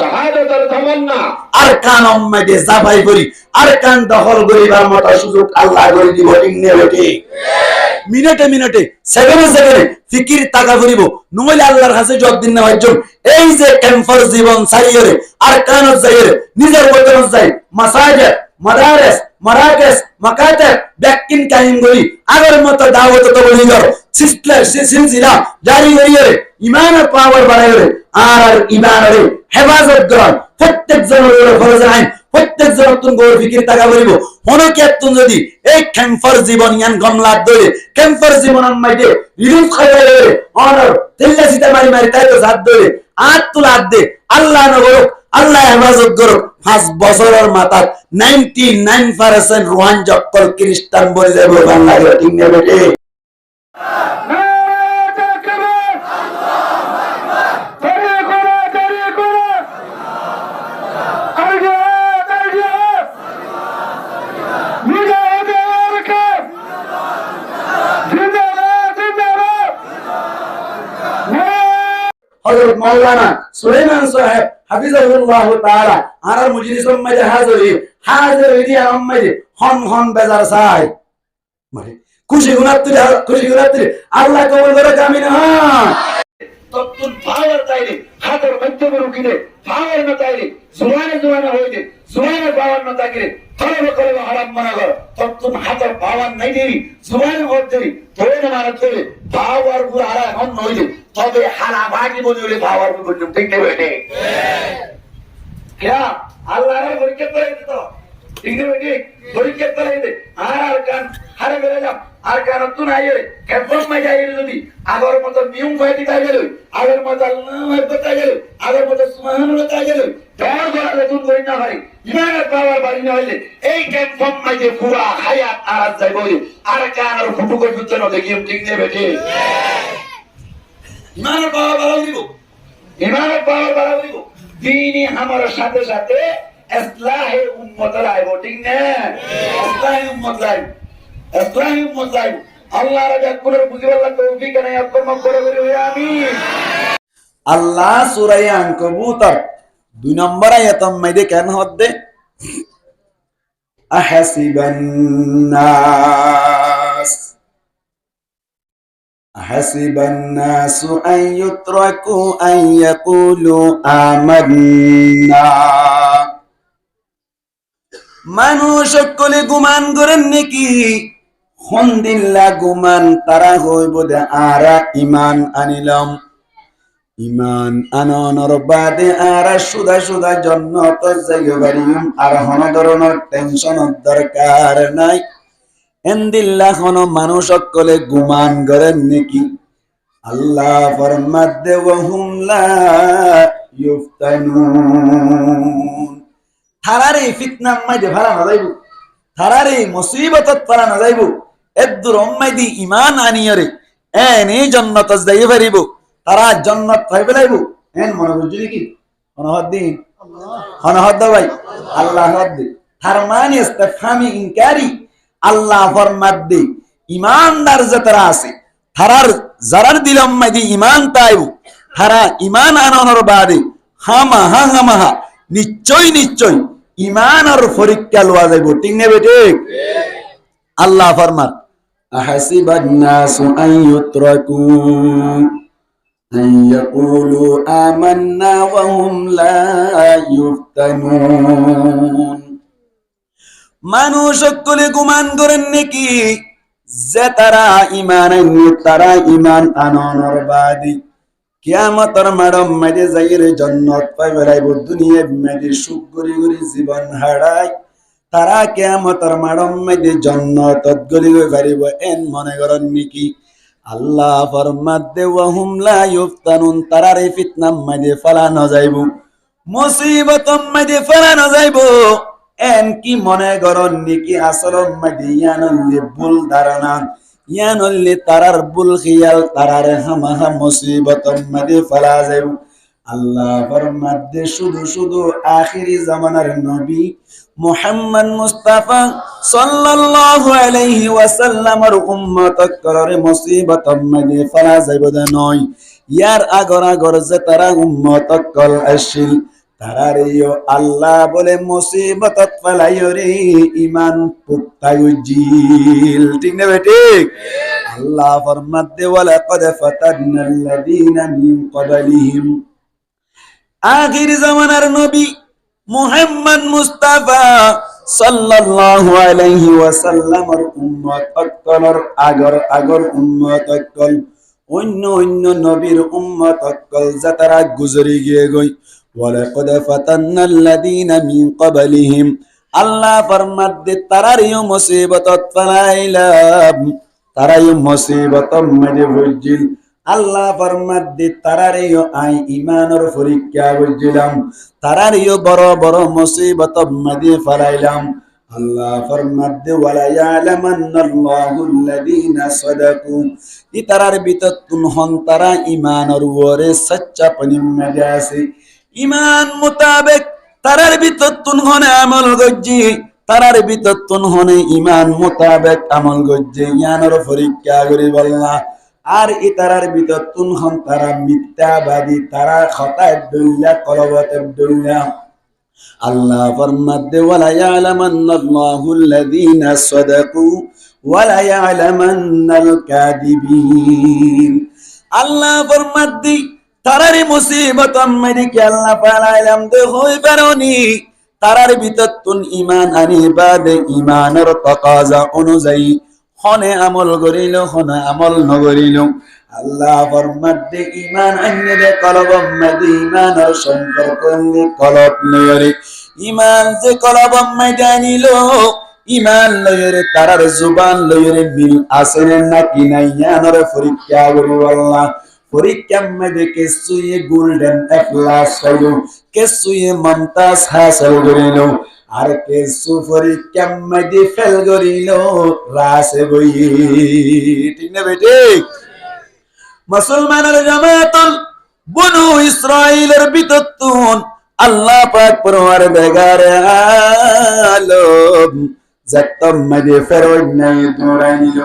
শাহাদাতের তামান্না আরকান উম্মতে জাফাই করি আরকান দখল করিবার মতো সুযোগ আল্লাহ করে দিব ঠিক নেবে ঠিক মিনিটে মিনিটে সেকেন্ডে সেকেন্ডে ফিকির টাকা করিব নইলে আল্লাহর কাছে জবাব দিন না হইজম এই যে ক্যাম্পাস জীবন সারিয়রে আরকান যাইরে নিজের বদন যাই মাসাজিদ মাদারিস মারাকেস মাকাতেব ব্যাকিন কায়েম করি আগের মতো দাওয়াত তবলীগের সিলসিলা জারি করিয়ে ঈমানের পাওয়ার বাড়াইরে আর ঈমানের হেফাজত করেন প্রত্যেক জনের ফরজ আইন প্রত্যেক জন তুম গৌর ফিকির টাকা করিব হনকে তুম যদি এই ক্যাম্পাস জীবন ইয়ান গমলা দলে ক্যাম্পাস জীবন মাইতে রিলিফ খাইলে অনার তেল্লা সিতা মারি মারি তাই তো জাত দলে আত তুলা দে আল্লাহ নগর আল্লাহ হেফাজত করো 5 বছরের মাথা 99% রোহান জক্কল খ্রিস্টান বলে যাবে বাংলাদেশ ঠিক নেবে ঠিক হযরত মাওলানা সুলাইমান সাহেব হাফিজাহুল্লাহ তাআলা আর মুজলিসুল মাঝে হাজির হইয়া আম্মাইদে হন হন বেজার চাই মানে খুশি গুনাত্রি আল্লাহ কবুল করে কামিন হন তত্তুন পাওয়ার তাইলে হাতের মধ্যে রুকিলে পাওয়ার না তাইলে জোয়ানে হইলে জোয়ানে পাওয়ার না তাকিলে তলবে করে হারাম মনে কর তত্তুন হাতের পাওয়ার নাই দেরি জোয়ানে মধ্যে ধরে না মানে ধরে পাওয়ার গুলো হারা এখন নইলে তবে হারা ভাগি বলে হলে পাওয়ার গুলো ঠিক নেবে ঠিক क्या अल्लाह ने परीक्षा कराई दे तो ठीक है बेटी परीक्षा कराई दे आर कान हरे बेले जा आर कान तू ना ये कैंपस में जाइए जल्दी अगर मतलब नियम फाइट का गेलो अगर मतलब अल्लाह बता गेलो अगर मतलब सुभान बता गेलो प्यार द्वारा तुम कोई ना भाई ईमान पावर बारी ना होले এই ক্যাম্পস में যে পুরা হায়াত আর যাইব আর কান আর ফুটু করে ফুটতে না দেখি ঠিক নেবে বেটি ईमान पावर বাড়াই দিব ईमान पावर বাড়াই দিব दीनी हमारे साथे साथे इस्लाह उम्मत लाए वोटिंग ने इस्लाह उम्मत लाए अल्लाह रजा कुलर बुझवाला तौफीक ने आपको मकबूल करे आमीन अल्लाह सूरा अनकबूतर 2 नंबर आयत में दे कहना होते أحسب الناس أن يتركوا أن يقولوا آمنا মানুষ সকলে গুমান করেন নাকি হন্দিল্লা গুমান তারা হইব দে আরা ইমান আনিলাম ইমান আনানোর বাদে আরা সুদা সুদা জন্নত যাইতে পারিম আর হন ধরনের টেনশনের দরকার নাই এন্দিল্লাহ কোন মানুষ সকলে গুমান করেন নাকি আল্লাহ ফরমাত দে ওয়াহুম লা ইফতানুন থারারে ফিতনা মাইদে ভাড়া না যাইব থারারে মুসিবতত পারা না যাইব এদুর উম্মাইদি ঈমান আনিয়রে এনে জান্নাত যাইতে পারিব তারা জান্নাত পাইবে লাইব এন মনে বুঝলি কি অনহদ্দিন অনহদ্দ ভাই আল্লাহ হদ্দি তার মানে ইস্তিফহামি ইনকারি আল্লাহ ফরমাত দে ঈমানদার যারা আছে তারার যারার দিলম মাদি ঈমান তাইব তারা ঈমান আনানোর বাদে হামা নিশ্চয় ঈমান আর পরীক্ষা লওয়া যাইব ঠিক নেবে ঠিক আল্লাহ ফরমাত আহাসিবান নাসু আন ইউতরাকু আন ইয়াকুলু আমান্না ওয়া হুম লা ইফতানুন মানুষ সকলে গুমান করেন নাকি যে তারা ঈমান আনে তারা ঈমান আনানোর বাদে কিয়ামতের মাঠে মেদে যাইরে জান্নাত পাইবে লাইব দুনিয়ার মেদে সুখ গরি গরি জীবন হারায় তারা কিয়ামতের মাঠে মেদে জান্নাতত গলি গই পারিব এন মনে করেন নাকি আল্লাহ ফরমাত দে ওয়া হুম লা ইফতানুন তারারে ফিতনা মেদে ফালানো যাইব মুসিবত মেদে ফালানো যাইব এন কি মনে করেন নাকি আসল মেদে ইয়ানলে ভুল ধারণা ইয়ানলে তারার ভুল খিয়াল তারার হামাহা মুসিবত মেদে ফালা যাইব আল্লাহ ফরমাত দে শুধু আখিরি জামানার নবী মুহাম্মদ মুস্তাফা সাল্লাল্লাহু আলাইহি ওয়াসাল্লামের উম্মতক করে মুসিবত মেদে ফালা যাইব দে নয় ইয়ার আগর যে তারা উম্মতক কল আসিল তারারিও আল্লাহ বলে মুসিবতত ফেলাইও রে ইমান পুক্তায়ুজিল। ঠিক না বেঠিক? আল্লাহ ফরমাতে ওয়ালাকাদ ফাতান্নাল্লাযীনা মিন ক্বাবলিহিম, আখির জামানার নবী মুহাম্মদ মুস্তাফা সাল্লাল্লাহু আলাইহি ওয়াসাল্লামের উম্মত অকলর আগর উম্মত অকল অন্য নবীর উম্মত অকল যারা গুজরি গিয়ে গই। ওয়ালাকাদ ফাতান্নাল্লাযীনা মিন ক্বাবলিহিম, আল্লাহ ফরমাতে তারারিও মুসিবতত ফালাইলাম, তারাইও মুসিবতম মধ্যে বুঝিল। আল্লাহ ফরমাতে তারারিও আই ইমানের পরীক্ষা বুঝিলাম, তারারিও বড় বড় মুসিবতম মধ্যে ফেলাইলাম। আল্লাহ ফরমাতে ওয়ালা ইয়ালামান্নাল্লাহুল্লাযীনা সাদাকু, ইতারার ভিতর তুন হন তারা ইমানের ওরে সচ্চা পনিম মধ্যে আছে। ইমান মোতাবেক তারার ভিতর তুন হনে আমল গজ্জি, তারার ভিতর তুন হনে ইমান মোতাবেক আমল গজ্জি ইয়ানোর পরীক্ষা করি বললা। আর ইতারার ভিতর তুন হন তারা মিথ্যাবাদী, তারা খতায় দুল্লা কলবতে দুল্লা। আল্লাহ ফরমাতে ওয়ালা ইয়ালামান্নাল্লাহুল্লাযীনা সাদাকু ওয়ালা ইয়ালামান্নাল কাযিবিন। আল্লাহ ফরমাতে তারারে মুসিবত আম্মাদিকে আল্লাহ পালাইলাম দে হই পারোনি, তারার ভিতর তুন ইমান আনি বাদে ইমানের তাকাজা অনুযায়ী হনে আমল করিল, হনে আমল নগরিল। আল্লাহ ফরমাতে ইমান আনি দে কলব আম্মাদি ইমানের সম্পর্ক নি কলব লয়রে, ইমান যে কলব আম্মাদি আনিল, ইমান লয়রে তারার জুবান লয়রে মিল আছে নাকি নাই ইয়ানোর পরীক্ষা করিব আল্লাহ। পরীক্ষার মধ্যে কেসুয়ে গোল্ডেন এ প্লাস পাইল, কেসুয়ে মমতাজ হাসিল করিল, আর কেসু পরীক্ষার মধ্যে ফেল করিল রাসে বই। ঠিক না বেটি? মুসলমানের জামাতুল বনু ইসরাইলের ভিতর তুন আল্লাহ পাক পরওয়ারদিগার আলম যতম মধ্যে ফেরত নাই দৌড়াই নিল।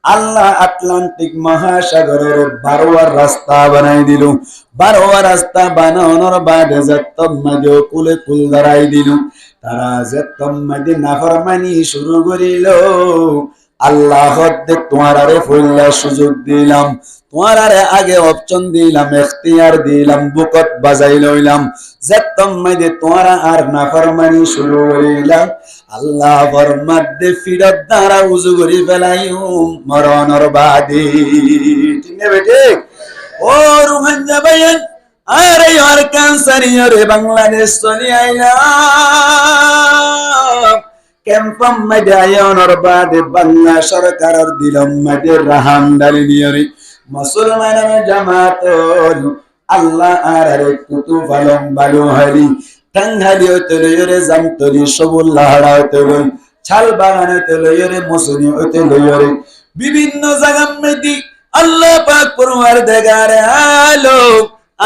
আল্লাহ আটলান্টিক মহাসাগরের 12 রাস্তা বানাই দিল। 12 রাস্তা বানানোর বাদে যতম মধ্যে কুলে কুল দাঁড়াই দিল। তারা যতম মধ্যে নাফরমানি শুরু করিল। আল্লাহ তোমারে ফুল্লা সুযোগ দিলাম, তোমারে আগে অপশন দিলাম, এখতিয়ার দিলাম, বুকত বাজাই লইলাম, যতম মধ্যে তোমারা আর নাফরমানি শুরু করিলাম। আল্লাহ ফরমাতে ফিরত দ্বারা উজু করি ফেলাইম মরণর বাদে। ঠিক না বেটি? ও রুহান যাবাইন আরে আর ক্যান্সার ইরে বাংলাদেশ চলি আইলাম। ক্যাম্পাম মধ্যে আয়োনর বাদে বাংলা সরকারের দিলম মধ্যে রাহাম ডালি নিয়রে মুসলমানের জামাত আল্লাহ আর কুতু ফালম বালু হরি টাঙ্গালি হইতে লইরে জামতলি সবুল লাহাড়া হইতে লই ছাল বাগান হইতে লইরে মসুনি হইতে লইরে বিভিন্ন জায়গা মধ্যে আল্লাহ পাক পরওয়ারদিগার আলম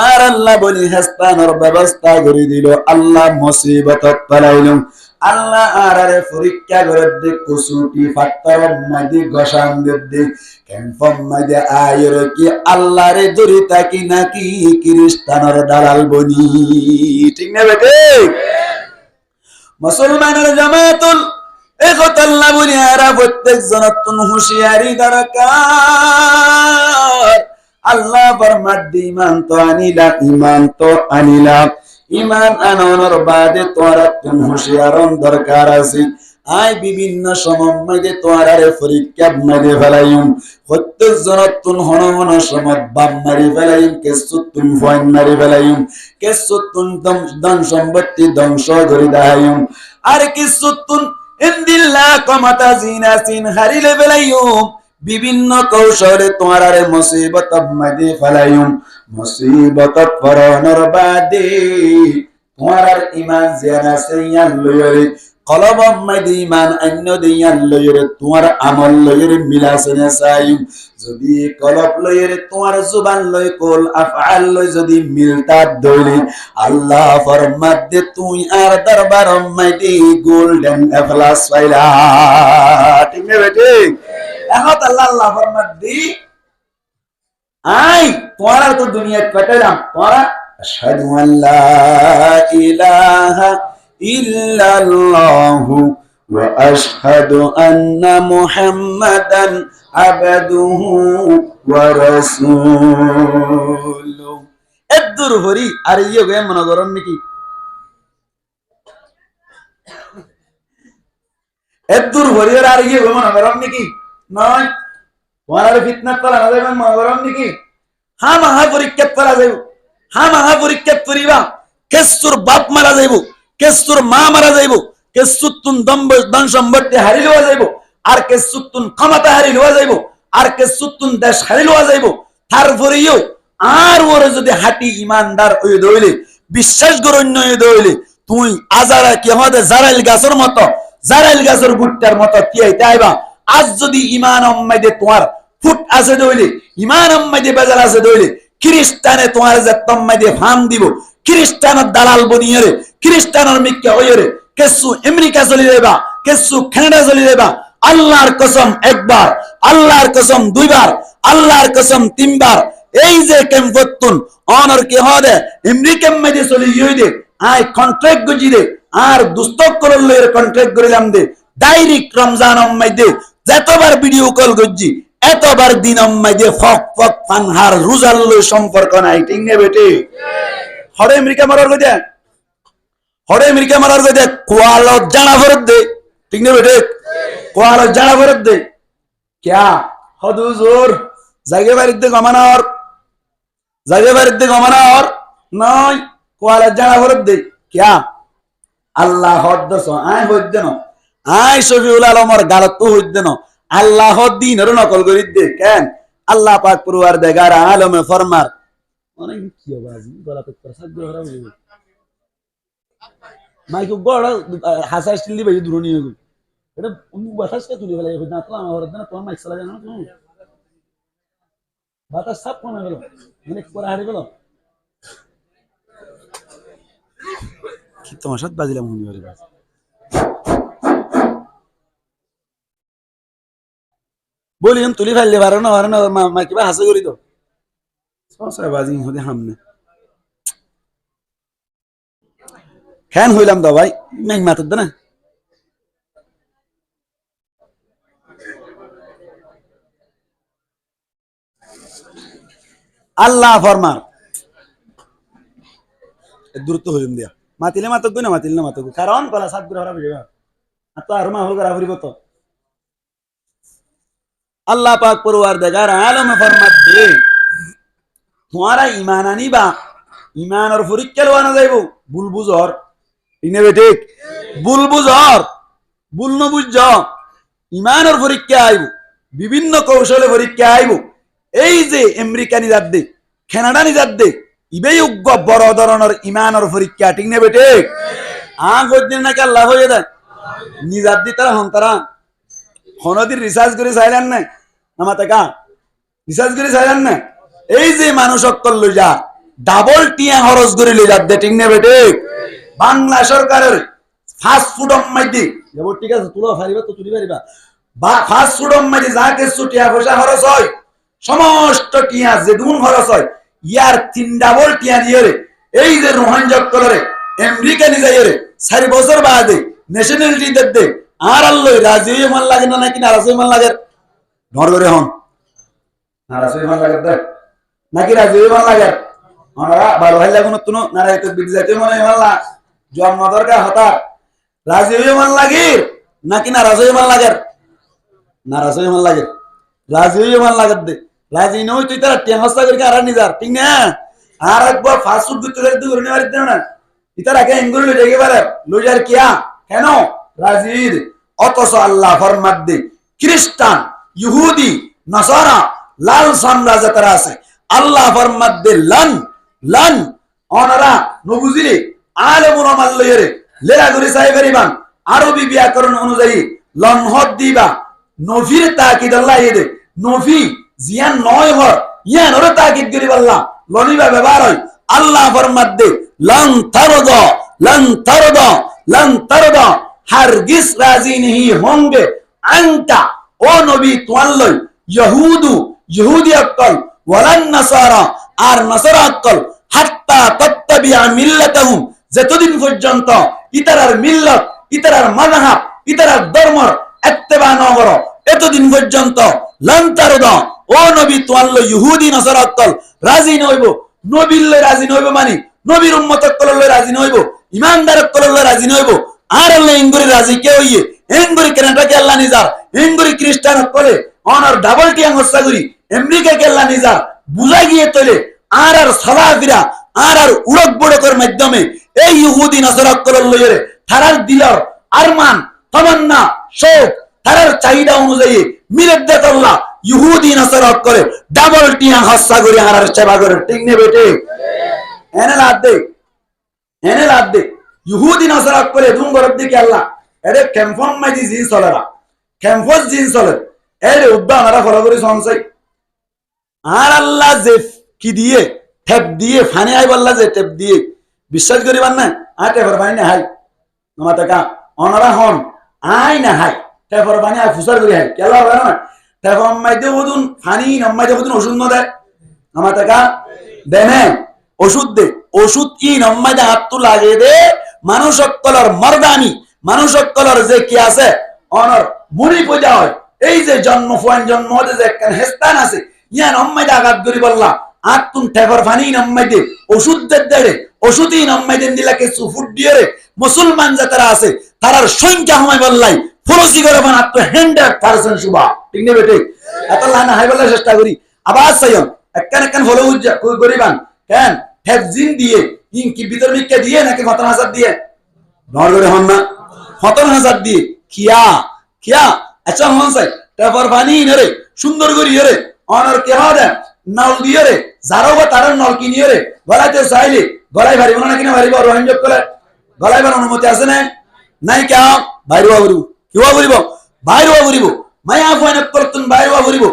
আর আল্লাহ বলি হাস্তানোর ব্যবস্থা করে দিল। আল্লাহ মুসিবত পালাইল। আল্লাহ আরে পরীক্ষা করে দে কুসুটি ফাত্তর মাদি গসান দে কেমফম মাদি আয়র কি আল্লাহ রে দরিতা কি নাকি খ্রিস্টানের দালাল বনি। ঠিক না বেটে? মুসলমানের জামাতুল একতাল্লাহ বলি আরা প্রত্যেক জনতুন হুঁশিয়ারি দরকার। আল্লাহ ফরমাতে ইমান তো আনিলা, ইমান তো আনিলা, ইমান আনানোর বাদে তোরা তুমি হুঁশিয়ারন দরকার আছে। আই বিভিন্ন সময় মধ্যে তোরারে পরীক্ষা মধ্যে ফেলাইম, প্রত্যেক জনতুন হন হন সময় বাপ মারি ফেলাইম, কেসুতুন ফয়েন মারি ফেলাইম, কেসুতুন ধন সম্পত্তি ধ্বংস করে দেখাইম, আর কেসুতুন ইন্দিল্লাহ কমাতা জিনা সিন হারিলে ফেলাইম। বিভিন্ন কৌশলে তোমারে মুসিবত মধ্যে ফেলাইম। মুসিবত পরনর বাদে তোমার ইমান জিয়ানা সিয়ান লয়রে কলব মধ্যে ইমান অন্য দিয়ান লয়রে তোমার আমল লয়রে মিলাসনে চাইম। যদি কলব লয়রে তোমার জুবান লয় কল আফআল লয় যদি মিলতা দইলে আল্লাহ ফরমাতে তুই আর দরবার মধ্যে গোল্ডেন এপ্লাস পাইলা। ঠিক না বেটি? এখন আল্লাহ ফরমাতে আই তোরা তো দুনিয়া কাটাইলাম, তোরা আশহাদু আল্লা ইলাহা ইল্লাল্লাহু ওয়া আশহাদু আন্না মুহাম্মাদান আবদুহু ওয়া রাসূলুহু। এদুর হরি আর ইয়ে গে মনে করেন নাকি এদুর হরি আর ইয়ে গে মনে করেন নাকি নয় ওয়ার ফিতনাত করা যাবে মনে করেন নাকি হ্যাঁ মহা পরীক্ষা করা যাবে হ্যাঁ মহা পরীক্ষা করিবা কেসুর বাপ মারা যাইব কেসুর মা মারা যাইব কেসুতুন দন সম্পত্তি হারি লওয়া যাইব আর কেসুতুন ক্ষমতা হারি লওয়া যাইব আর কেসুতুন দেশ হারি লওয়া যাইব তারপরেও আর ওরে যদি হাঁটি ইমানদার ওই দইলে বিশ্বাস গরণ্য ওই দইলে তুই আজারা কি আমাদের জারাইল গাছের মতো জারাইল গাছের গুট্টার মতো কি আইতে আইবা আজ যদি ইমান আম্মাইদে তোমার ফুট আছে দইলে ইমান আম্মাইদে বেজাল আছে দইলে খ্রিস্টানে তোমার যে তম্মাইদে ফার্ম দিব খ্রিস্টানের দালাল বনিয়ে রে খ্রিস্টানের মিক্কা হইয়ে রে কেসু আমেরিকা চলে যাইবা কেসু কানাডা চলে যাইবা আল্লাহর কসম একবার আল্লাহর কসম দুইবার আল্লাহর কসম তিনবার এই যে কেমফতুন অনর কে হদে আমেরিকা মধ্যে চলে ইয়ে আই কন্ট্রাক্ট গজি দে আর দুস্তক করলে কন্ট্রাক্ট করিলাম দে ডাইরেক্ট রমজান মধ্যে যতবার ভিডিও কল গজি এতবার দিন মধ্যে ফক ফক ফানহার রোজাল্লো সম্পর্ক নাই ঠিক না বেটি হরে আমেরিকা মারার গজে হরে আমেরিকা মারার গজে কোয়ালো জানা ফরত দে ঠিক না বেটি কোয়ালো জানা ফরত দে क्या হদুজুর জায়গা বাড়িতে গমানার জায়গা বাড়িতে গমানার নয় কোয়ালো জানা ফরত দে क्या আল্লাহ হদ্দস আই হদ্দেন আই শফিউল আলমর গালত হদ্দেন আল্লাহ দিনের নকল করি দে কেন আল্লাহ পাক পরওয়ারদিগার আলমে ফরমার অনেক কি বাজি গলা তো প্রসাদ গ্রহণ হইবে মাইকো গড় হাসা স্টিল দিবে দুরনি হইবে এটা বাতাসকে তুলে ফেলে না তো আমার না তোমার মাইক চালা জানো তুমি বাতাস সাপ কমে গেল মানে পরে হারিয়ে গেল কি তোমার সাথে বাজিলাম মনে করে বলি हम তুলি ফেললে পারো না মা কিবা হাসে করি তো সসায় বাজি হতে হামনে কেন হইলাম দা ভাই মেঘ মাতদ না আল্লাহ ফরমার দূরত্ব হইম দিয়া মাতিলে মাতক না মাতিলে না মাতক কারণ কলা সাত গ্রহ হবে তো আর মা হোক রাফরি কত अल्लाह पाक परवरदिगार आलम फरमात दे तुम्हारा ईमान आनीबा ईमान और परीक्षा लवाना जाइबो भूल बुझर इने बेटे भूल बुझर भूल न बुझ ईमान और परीक्षा आइबो विभिन्न कौशले परीक्षा आइबो এই যে আমেরিকা নিজাত দে কানাডা নিজাত দে ইবে যোগ্য বড় ধরনের ঈমান আর পরীক্ষা ঠিক না বেটে গদিন নাকি আল্লাহ হয়ে যায় নিজাত দি তারা হন্তারা হনদির রিসার্চ করে চাইলেন না আমাতে কা রিসার্চ করে চাইলেন না এই যে মানুষ অক্কল লই যা ডাবল টিয়া খরচ করে লই যা ঠিক না বেটে বাংলা সরকারের ফাস্ট ফুড মাইদি যাব ঠিক আছে তুলো ফারিবা তো তুলি পারিবা বা ফাস্ট ফুড মাইদি যা কিছু টিয়া পয়সা খরচ হয় সমস্ত টিয়া যে দুন খরচ হয় ইয়ার 3 ডাবল টিয়া দিয়ে রে এই যে রোহান অক্কলরে আমেরিকা নি যাই রে 4 বছর বাদে ন্যাশনালিটি দে আর আল্লাহ রাজি মান লাগে না নাকি নারাজ মান লাগে ধর করে হন নারাজ মান লাগে দে নাকি রাজি মান লাগে আমরা ভালো ভাই লাগুন তুনো নারাই তো বিদ যাইতে মনে মাল্লা জন্ম দরকার হতা রাজি মান লাগে নাকি নারাজ মান লাগে নারাজ মান লাগে রাজি মান লাগে দে রাজি নই তুই তার টেমসা করে আর নিজার ঠিক না আর একবার ফাস্ট ফুড দিতে করে তুই করতে পারিস না ইতার আগে এঙ্গুল লই যাইতে পারে লইজার কিয়া কেন রাজির অতস আল্লাহ ফরমাত দে খ্রিস্টান ইহুদি নাসারা লাল সাম্রাজ্য তারা আছে আল্লাহ ফরমাত দে লান লান অনরা নবুজিলে আলেমুল আমাল লইরে লেরা করে সাইবেরিবান আরবি ব্যাকরণ অনুযায়ী লন হদ দিবা নফির তাকিদ আল্লাহ ইদে নফি জিয়ান নয় হর ইয়ান ওরে তাকিদ করি আল্লাহ লনিবা ব্যবহার হয় আল্লাহ ফরমাত দে লান তারদা লান তারদা লান তারদা हरगिज राजी नहीं होंगे अंता ओ नबी तुअल्लय यहूदू यहूदी अक्कल वलन नसारा आर नसारा अक्कल হাত্তা তাত্তাবিআ মিল্লাতাহুম, যতদিন পর্যন্ত ইতারার মিল্লত, ইতারার মাযহাব, ইতারার ধর্ম ইত্তেবা না করো, এতদিন পর্যন্ত লান তারদা, ও নবী তোয়াল্ল ইহুদি নাসারাতল রাজি নইব। নবীর লই রাজি নইব মানে নবীর উম্মতক কললে রাজি নইব, ইমানদারক কললে রাজি নইব। আর আল্লাহ ইঙ্গুরি রাজি কে হইয়ে এঙ্গুরি কেনাটাকে আল্লাহ নিজার, এঙ্গুরি খ্রিস্টান কলে অনার ডাবল টিয়াং হস্তাগুরি আমেরিকা কে আল্লাহ নিজার বুঝা গিয়ে তোলে। আর সালাফিরা আর উড়ক বড়কের মাধ্যমে এই ইহুদি নাসারাত কললে তারার দিলর আরমান তামান্না শোক তারার চাহিদা অনুযায়ী মিরাদ্দাত আল্লাহ ইহুদি নাসারাত করে ডাবল টিয়াং হস্তাগুরি আর সেবা করে। ঠিক নে বেটে? এনে লাদ দে ইহুদি নাসারাত করে দুম গরব দিকে আল্লাহ এরে ক্যাম্পন মাইদি জিন চলেরা, ক্যাম্পস জিন চলে এর উদ্দান আরা ফলো করে সংসাই। আর আল্লাহ যে কি দিয়ে টেপ দিয়ে ফানি আই বললা যে টেপ দিয়ে বিশ্বাস করিবার না আর টেপর ফানি না হাই আমার টাকা অনারা হন আই না হাই টেপর ফানি আর ফুসার করি হাই কেলা হবে না টেপ মাইতে বুদুন ফানি নম্মাইতে বুদুন ওষুধ ন দেয় আমার টাকা দেনে ওষুধ দে, ওষুধ কি নম্মাইতে হাত তু লাগে দে। মানুষ অক্কলর মর্দানি, মানুষ অক্কলর যে কি আছে অনর মুড়ি পূজা হয়, এই যে জন্ম ফুয়ান জন্ম হতে যে একখান হেস্তান আছে ইয়া নম্মাইতে আঘাত করি বললা আর তুম ঠেপর ফানি নম্মাইতে ওষুধ দেড়ে ওষুধই নম্মাইতে দিলা কিছু ফুট দিয়ে রে মুসলমান যারা আছে তারার সংখ্যা হমাই বললাই ফরসি করে বানা তো 100% শুভা। ঠিক নেই বেটে? এত লানা হাই বলার চেষ্টা করি আবার সাইয়ম একখান ফলো করিবান কেন ঠেপ জিন দিয়ে ইন কি ভিতর মিক্কা দিয়ে নাকি 15000 দিয়ে নর করে হন না 15000 দিয়ে কিয়া কিয়া আচ্ছা হন সাই ঠেপর ফানি রে সুন্দর করি রে অনর কে হবে নল দিয়ে রে যারো বা তার নল কিনিয়ে রে গলাইতে চাইলে গলাই ভারিব না কিনা ভারিব রোহিঙ্গক করে গলাইবার অনুমতি আছে না নাই কে বাইরওয়া করিব কিবা করিব বাইরওয়া করিব মায়া ফাইনাক করতুন বাইরওয়া করিব।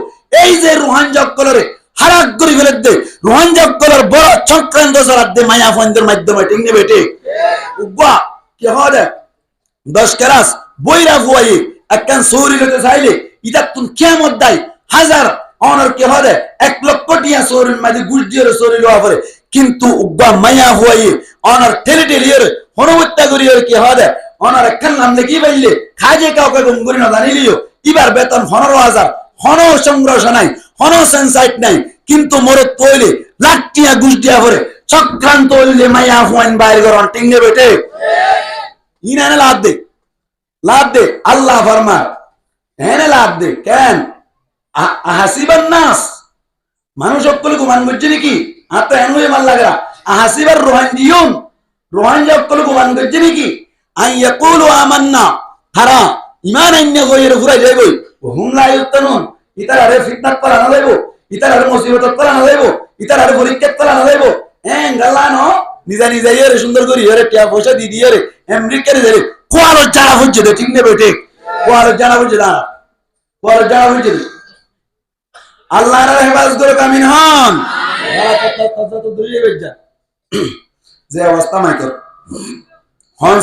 এই যে রোহিঙ্গক করে হারাক করি ফেলে দে রোহিঙ্গক কলর বড় চক্রান্ত চালাত দে মায়া ফাইনদের মাধ্যমে। ঠিক নে বেটে? উগ্বা কি হবে 10 কেরাস বইরা ফুয়াই একখান সৌরি হতে চাইলে ইটা তুন কিয়ামত দাই হাজার অনর কে হবে 1 লক্ষ টিয়া সৌরির মাঝে গুজ দিয়ে সৌরি লওয়া পড়ে কিন্তু উগ্বা মায়া ফুয়াই অনর ঠেলে ঠেলিয়ে হনবত্যা করি কি হবে অনর একখান নাম দেখি পাইলে খাজে কাউকে গঙ্গুরি না জানিলিও এবার বেতন 15000 হন সংগ্রহ নাই হন সেন্সাইট নাই কিন্তু মরত তৈলে লাঠিয়া গুজ দিয়া পড়ে চক্রান্ত হইলে মায়া ফুয়াইন বাইর করন। ঠিক নে বেটে? ইনানে লাভ দে আল্লাহ ফরমার এনে লাভ দে কেন আহাসিবান নাস মানুষ অক্কলে গুমান করছে নাকি আর তো এন হয়ে মাল লাগা আহাসিবার রোহাঞ্জি অক্কলে গুমান করছে নাকি আই ইয়াকুলু আমান্না তারা ঈমান আইন্য কইরে ঘুরাই যাইবই হুম লা ইউতানুন ইতার আরে ফিতনাত করা না যাইবো ইতার আরে মুসিবত করা না যাইবো ইতার আরে পরীক্ষা করা না যাইবো এন গালানো নিজা নিজা ইরে সুন্দর করি ইরে টিয়া পয়সা দি দিয়ে রে আমেরিকারে যাবে কোয়াল জানা হচ্ছে দে। ঠিক নে বেটে? কোয়াল জানা হচ্ছে না কোয়াল জানা হচ্ছে আল্লাহর হেফাজত করে কামিন হন। কথা তো দূরে বেজা যে অবস্থা মাইকর হন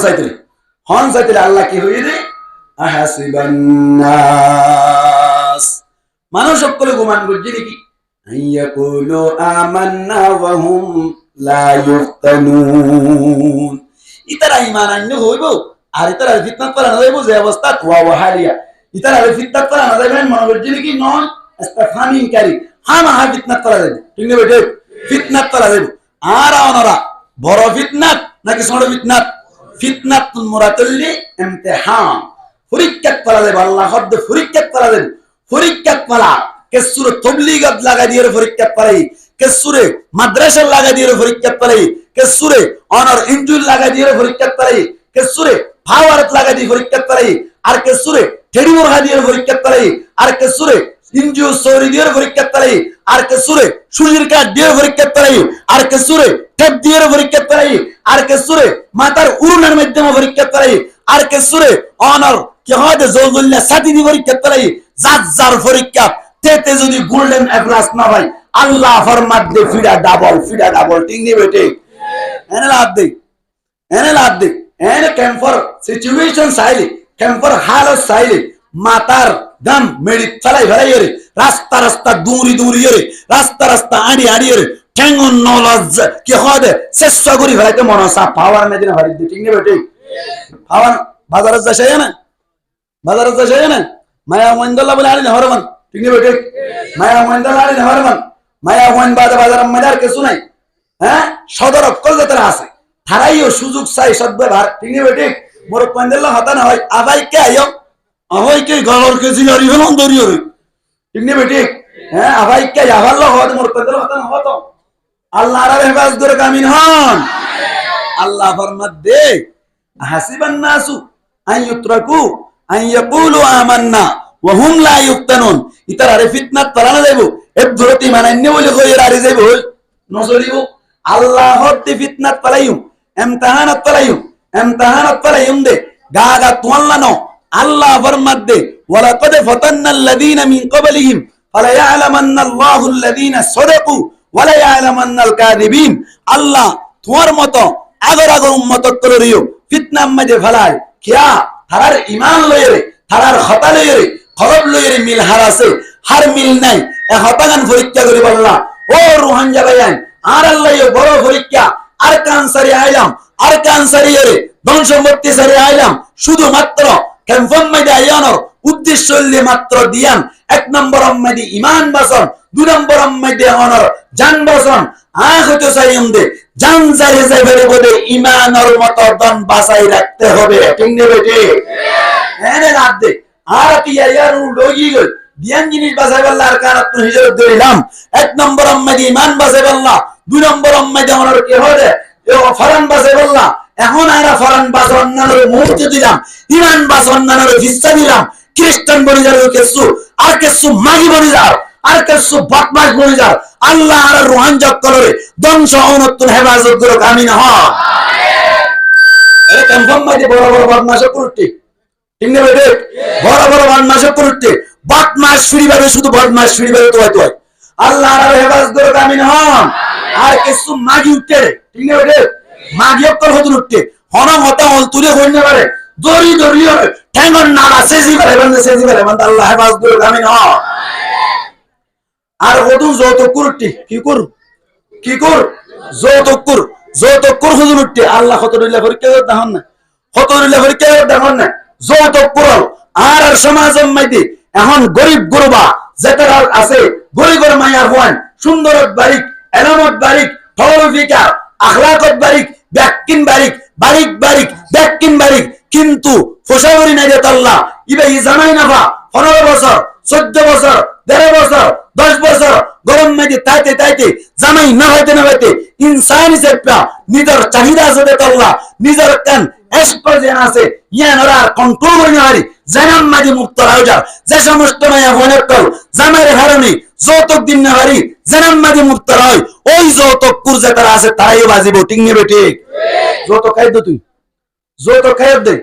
সাইতে আল্লাহ কি হই রে আহাসিবান নাস মানুষ সকলে গুমান করছে নাকি আইয়াকুলু আমান্না ওয়া হুম লা ইফতানুন ইতারা ঈমান আনলে হইব আর ইতারা ফিতনাত করা না যাইব যে অবস্থা ওয়া ওয়াহালিয়া ইতারা ফিতনাত করা না যাইবেন মনে করছে নাকি নন ইস্তাফামিন কারি হামা ফিতনাত করা যাবে। ঠিক না বেটে? ফিতনাত করা যাবে আর ওনারা বড় ফিতনাত নাকি ছোট ফিতনাত ফিতনাত মুরাতাল্লি ইমতিহান পরীক্ষা করা যাবে আল্লাহ হদ্দ পরীক্ষা করা যাবে পরীক্ষা করা কেসুরে তবলিগত লাগা দিয়ে পরীক্ষা করাই কেসুরে মাদ্রাসা লাগা দিয়ে পরীক্ষা করাই কেসুরে অনার ইনজুল লাগা দিয়ে পরীক্ষা করাই কেসুরে ফাওয়ারত লাগা দিয়ে পরীক্ষা করাই আর কেসুরে ঠেড়ি মুরহা দিয়ে পরীক্ষা করাই আর কেসুরে ইনজু সৌরি দিয়ে পরীক্ষা করাই আর কেসুরে সুজির কাঠ দিয়ে পরীক্ষা করাই আর কেসুরে টেপ দিয়ে পরীক্ষা করাই আর কেসুরে মাথার উড়নের মাধ্যমে পরীক্ষা করাই আর কেসুরে অনার কি হয় জৌজুল্লাহ সাথী দিয়ে পরীক্ষা করাই যার পরীক্ষা তেতে যদি গোল্ডেন এ প্লাস না ভাই আল্লাহ ফরমাত দে ফিডা ডাবল। ঠিক নি বেটে? এনে লাভ দে এনে ক্যাম্পর সিচুয়েশন চাইলে ক্যাম্পর হালত চাইলে মাতার দাম মেড়ি চালাই ফেলাই রে রাস্তা দৌড়ি রে রাস্তা আড়ি রে ঠেঙ্গুন নলজ কি হবে চেষ্টা করি ফেলাইতে মনে হয় পাওয়ার না দিনে ভারি ঠিক নেবে ঠিক পাওয়ার বাজারে যাই না বাজারে যাই না মায়া মন্দল্লা বলে আনি হরমান ঠিক নেবে ঠিক মায়া মন্দল্লা আনি হরমান মায়া মন বাজার মজার কিছু নাই হ্যাঁ সদর কলকাতার আছে থারাইও সুযোগ চাই সদ্ব্যবহার ঠিক নেবে ঠিক মোর মন্দল্লা হতা না হয় আবাইকে আইও আবাইকে গলর কে জিলারি হলন দরিও ঠিক নেবে ঠিক হ্যাঁ আবাইকে আবাল্লাহ হতে মোর মন্দল্লা হতা না হতো আল্লাহ আর হেফাজত করে কামিন হন আল্লাহ ফরমাত দে হাসিবান নাসু আন ইউতরাকু আন ইয়াকুলু আমান্না ওয়া হুম লা ইফতানুন ইতারে ফিতনাত পারানা যাইবো এব ধরতি মানান্নে বলে কই আরে যাইবো নজরিবো আল্লাহ হতে ফিতনাত পালাইম ইমতিহানাত পালাইম দে গাগা তোয়াল্লানো আল্লাহ ফরমাত দে ওয়ালা কদ ফাতান্নাল লাযিনা মিন ক্বাবলিহিম ফালা ইয়ালামান্না আল্লাহু আল্লাযিনা সাদাকু ওয়ালা ইয়ালামান্নাল কাযিবিন আল্লাহ তোমার মতো আগর উম্মত করিও ফিতনা মাঝে ফেলায় কিয়া তারার ঈমান লইরে তারার খতা লইরে খরব লইরে মিল হারাছে হার মিল নাই এ হতাগান পরীক্ষা করে বললা ও রুহানজা ভাইয়ান আর আল্লাহ বড় পরীক্ষা আর কানসারি আইলাম আর কানসারি এর বংশমূর্তি সারি আইলাম শুধুমাত্র ক্যাম্পন মাইদে আইয়ানোর উদ্দেশ্য হইলে মাত্র দিয়ান এক নম্বর আম্মাদি ঈমান বাসন দুই নম্বর আম্মাদি অনর জান বাসন হইতে চাইম দে জান যাই যাই বেরে বলে ঈমানের মতো দন বাঁচাই রাখতে হবে ঠিক নেবে ঠিক এনে রাত দে আর কি ইয়ার লগি গই দিয়ান জিনিস বাঁচাই বললা আর কারণ তুই হিজরত দিলাম এক নম্বর আম্মাদি ঈমান বাঁচাই বললা দুই নম্বর আম্মাদি অনর কি হবে ফরান বাঁচাই বললা এখন আরা ফরান বাসন নানের মুহূর্তে দিলাম ঈমান বাসন নানের হিস্সা দিলাম খ্রিস্টান বনি যাও কিছু আর কিছু মাগি বনি যাও আর কিছু বদমাশ বনি যাও আল্লাহ আর রুহান জগ করে ধ্বংস অনত্তর হেফাজত করো আমিন হন আরে কনফার্ম মাঝে বড় বড় বদমাশ করতে ঠিক না বেটে বড় বড় বদমাশ করতে বদমাশ শুরিবারে শুধু বদমাশ শুরিবারে তো হয় আল্লাহ আর হেফাজত করো আমিন হন আর কিছু মাগি উঠতে ঠিক না বেটে মাগি অক্কর হতুন উঠতে হন হতা হল তুলে হইন না পারে দড়ি দড়ি ঠ্যাঙ্গন নালা সেজি পারে বান্দা আল্লাহ হেফাজত করো আমিন হন আর হতুন যৌতুক করতে কি কর যৌতুক কর হুজুর উঠতে আল্লাহ কতদিল্লা পরীক্ষা দেখান না কতদিল্লা পরীক্ষা দেখান না যৌতুক করল আর সমাজের মধ্যে এখন গরিব গুরবা যেটা আছে গরিবের মায়া হওয়ান সুন্দরত বারিক এলামত বারিক ফলফিকা আখলাকত বারিক ব্যাকিন বারিক ব্যাকিন বারিক কিন্তু ফসাবরি নাই রে আল্লাহ ইবে জামাই নাফা 15 বছর 14 বছর 13 বছর 10 বছর গরম মেঝে তাইতে জামাই না হইতে ইনসান হিসেবে নিজের চাহিদা আছে রে আল্লাহ নিজের কান এক্সপেরিয়েন্স আছে ইয়ানরা কন্ট্রোল করে নারি জানাম মাঝে মুক্ত হয়ে যাও যে সমস্ত মায়া ফোনের কল জামাইয়ের হারানি যৌতুক দিন না হারি জানাম মাঝে মুক্ত হয় ওই যৌতুক কুরজে তারা আছে তারাই বাজিব ঠিক নেবে ঠিক যৌতুক খাই তুই যৌতুক খাই দে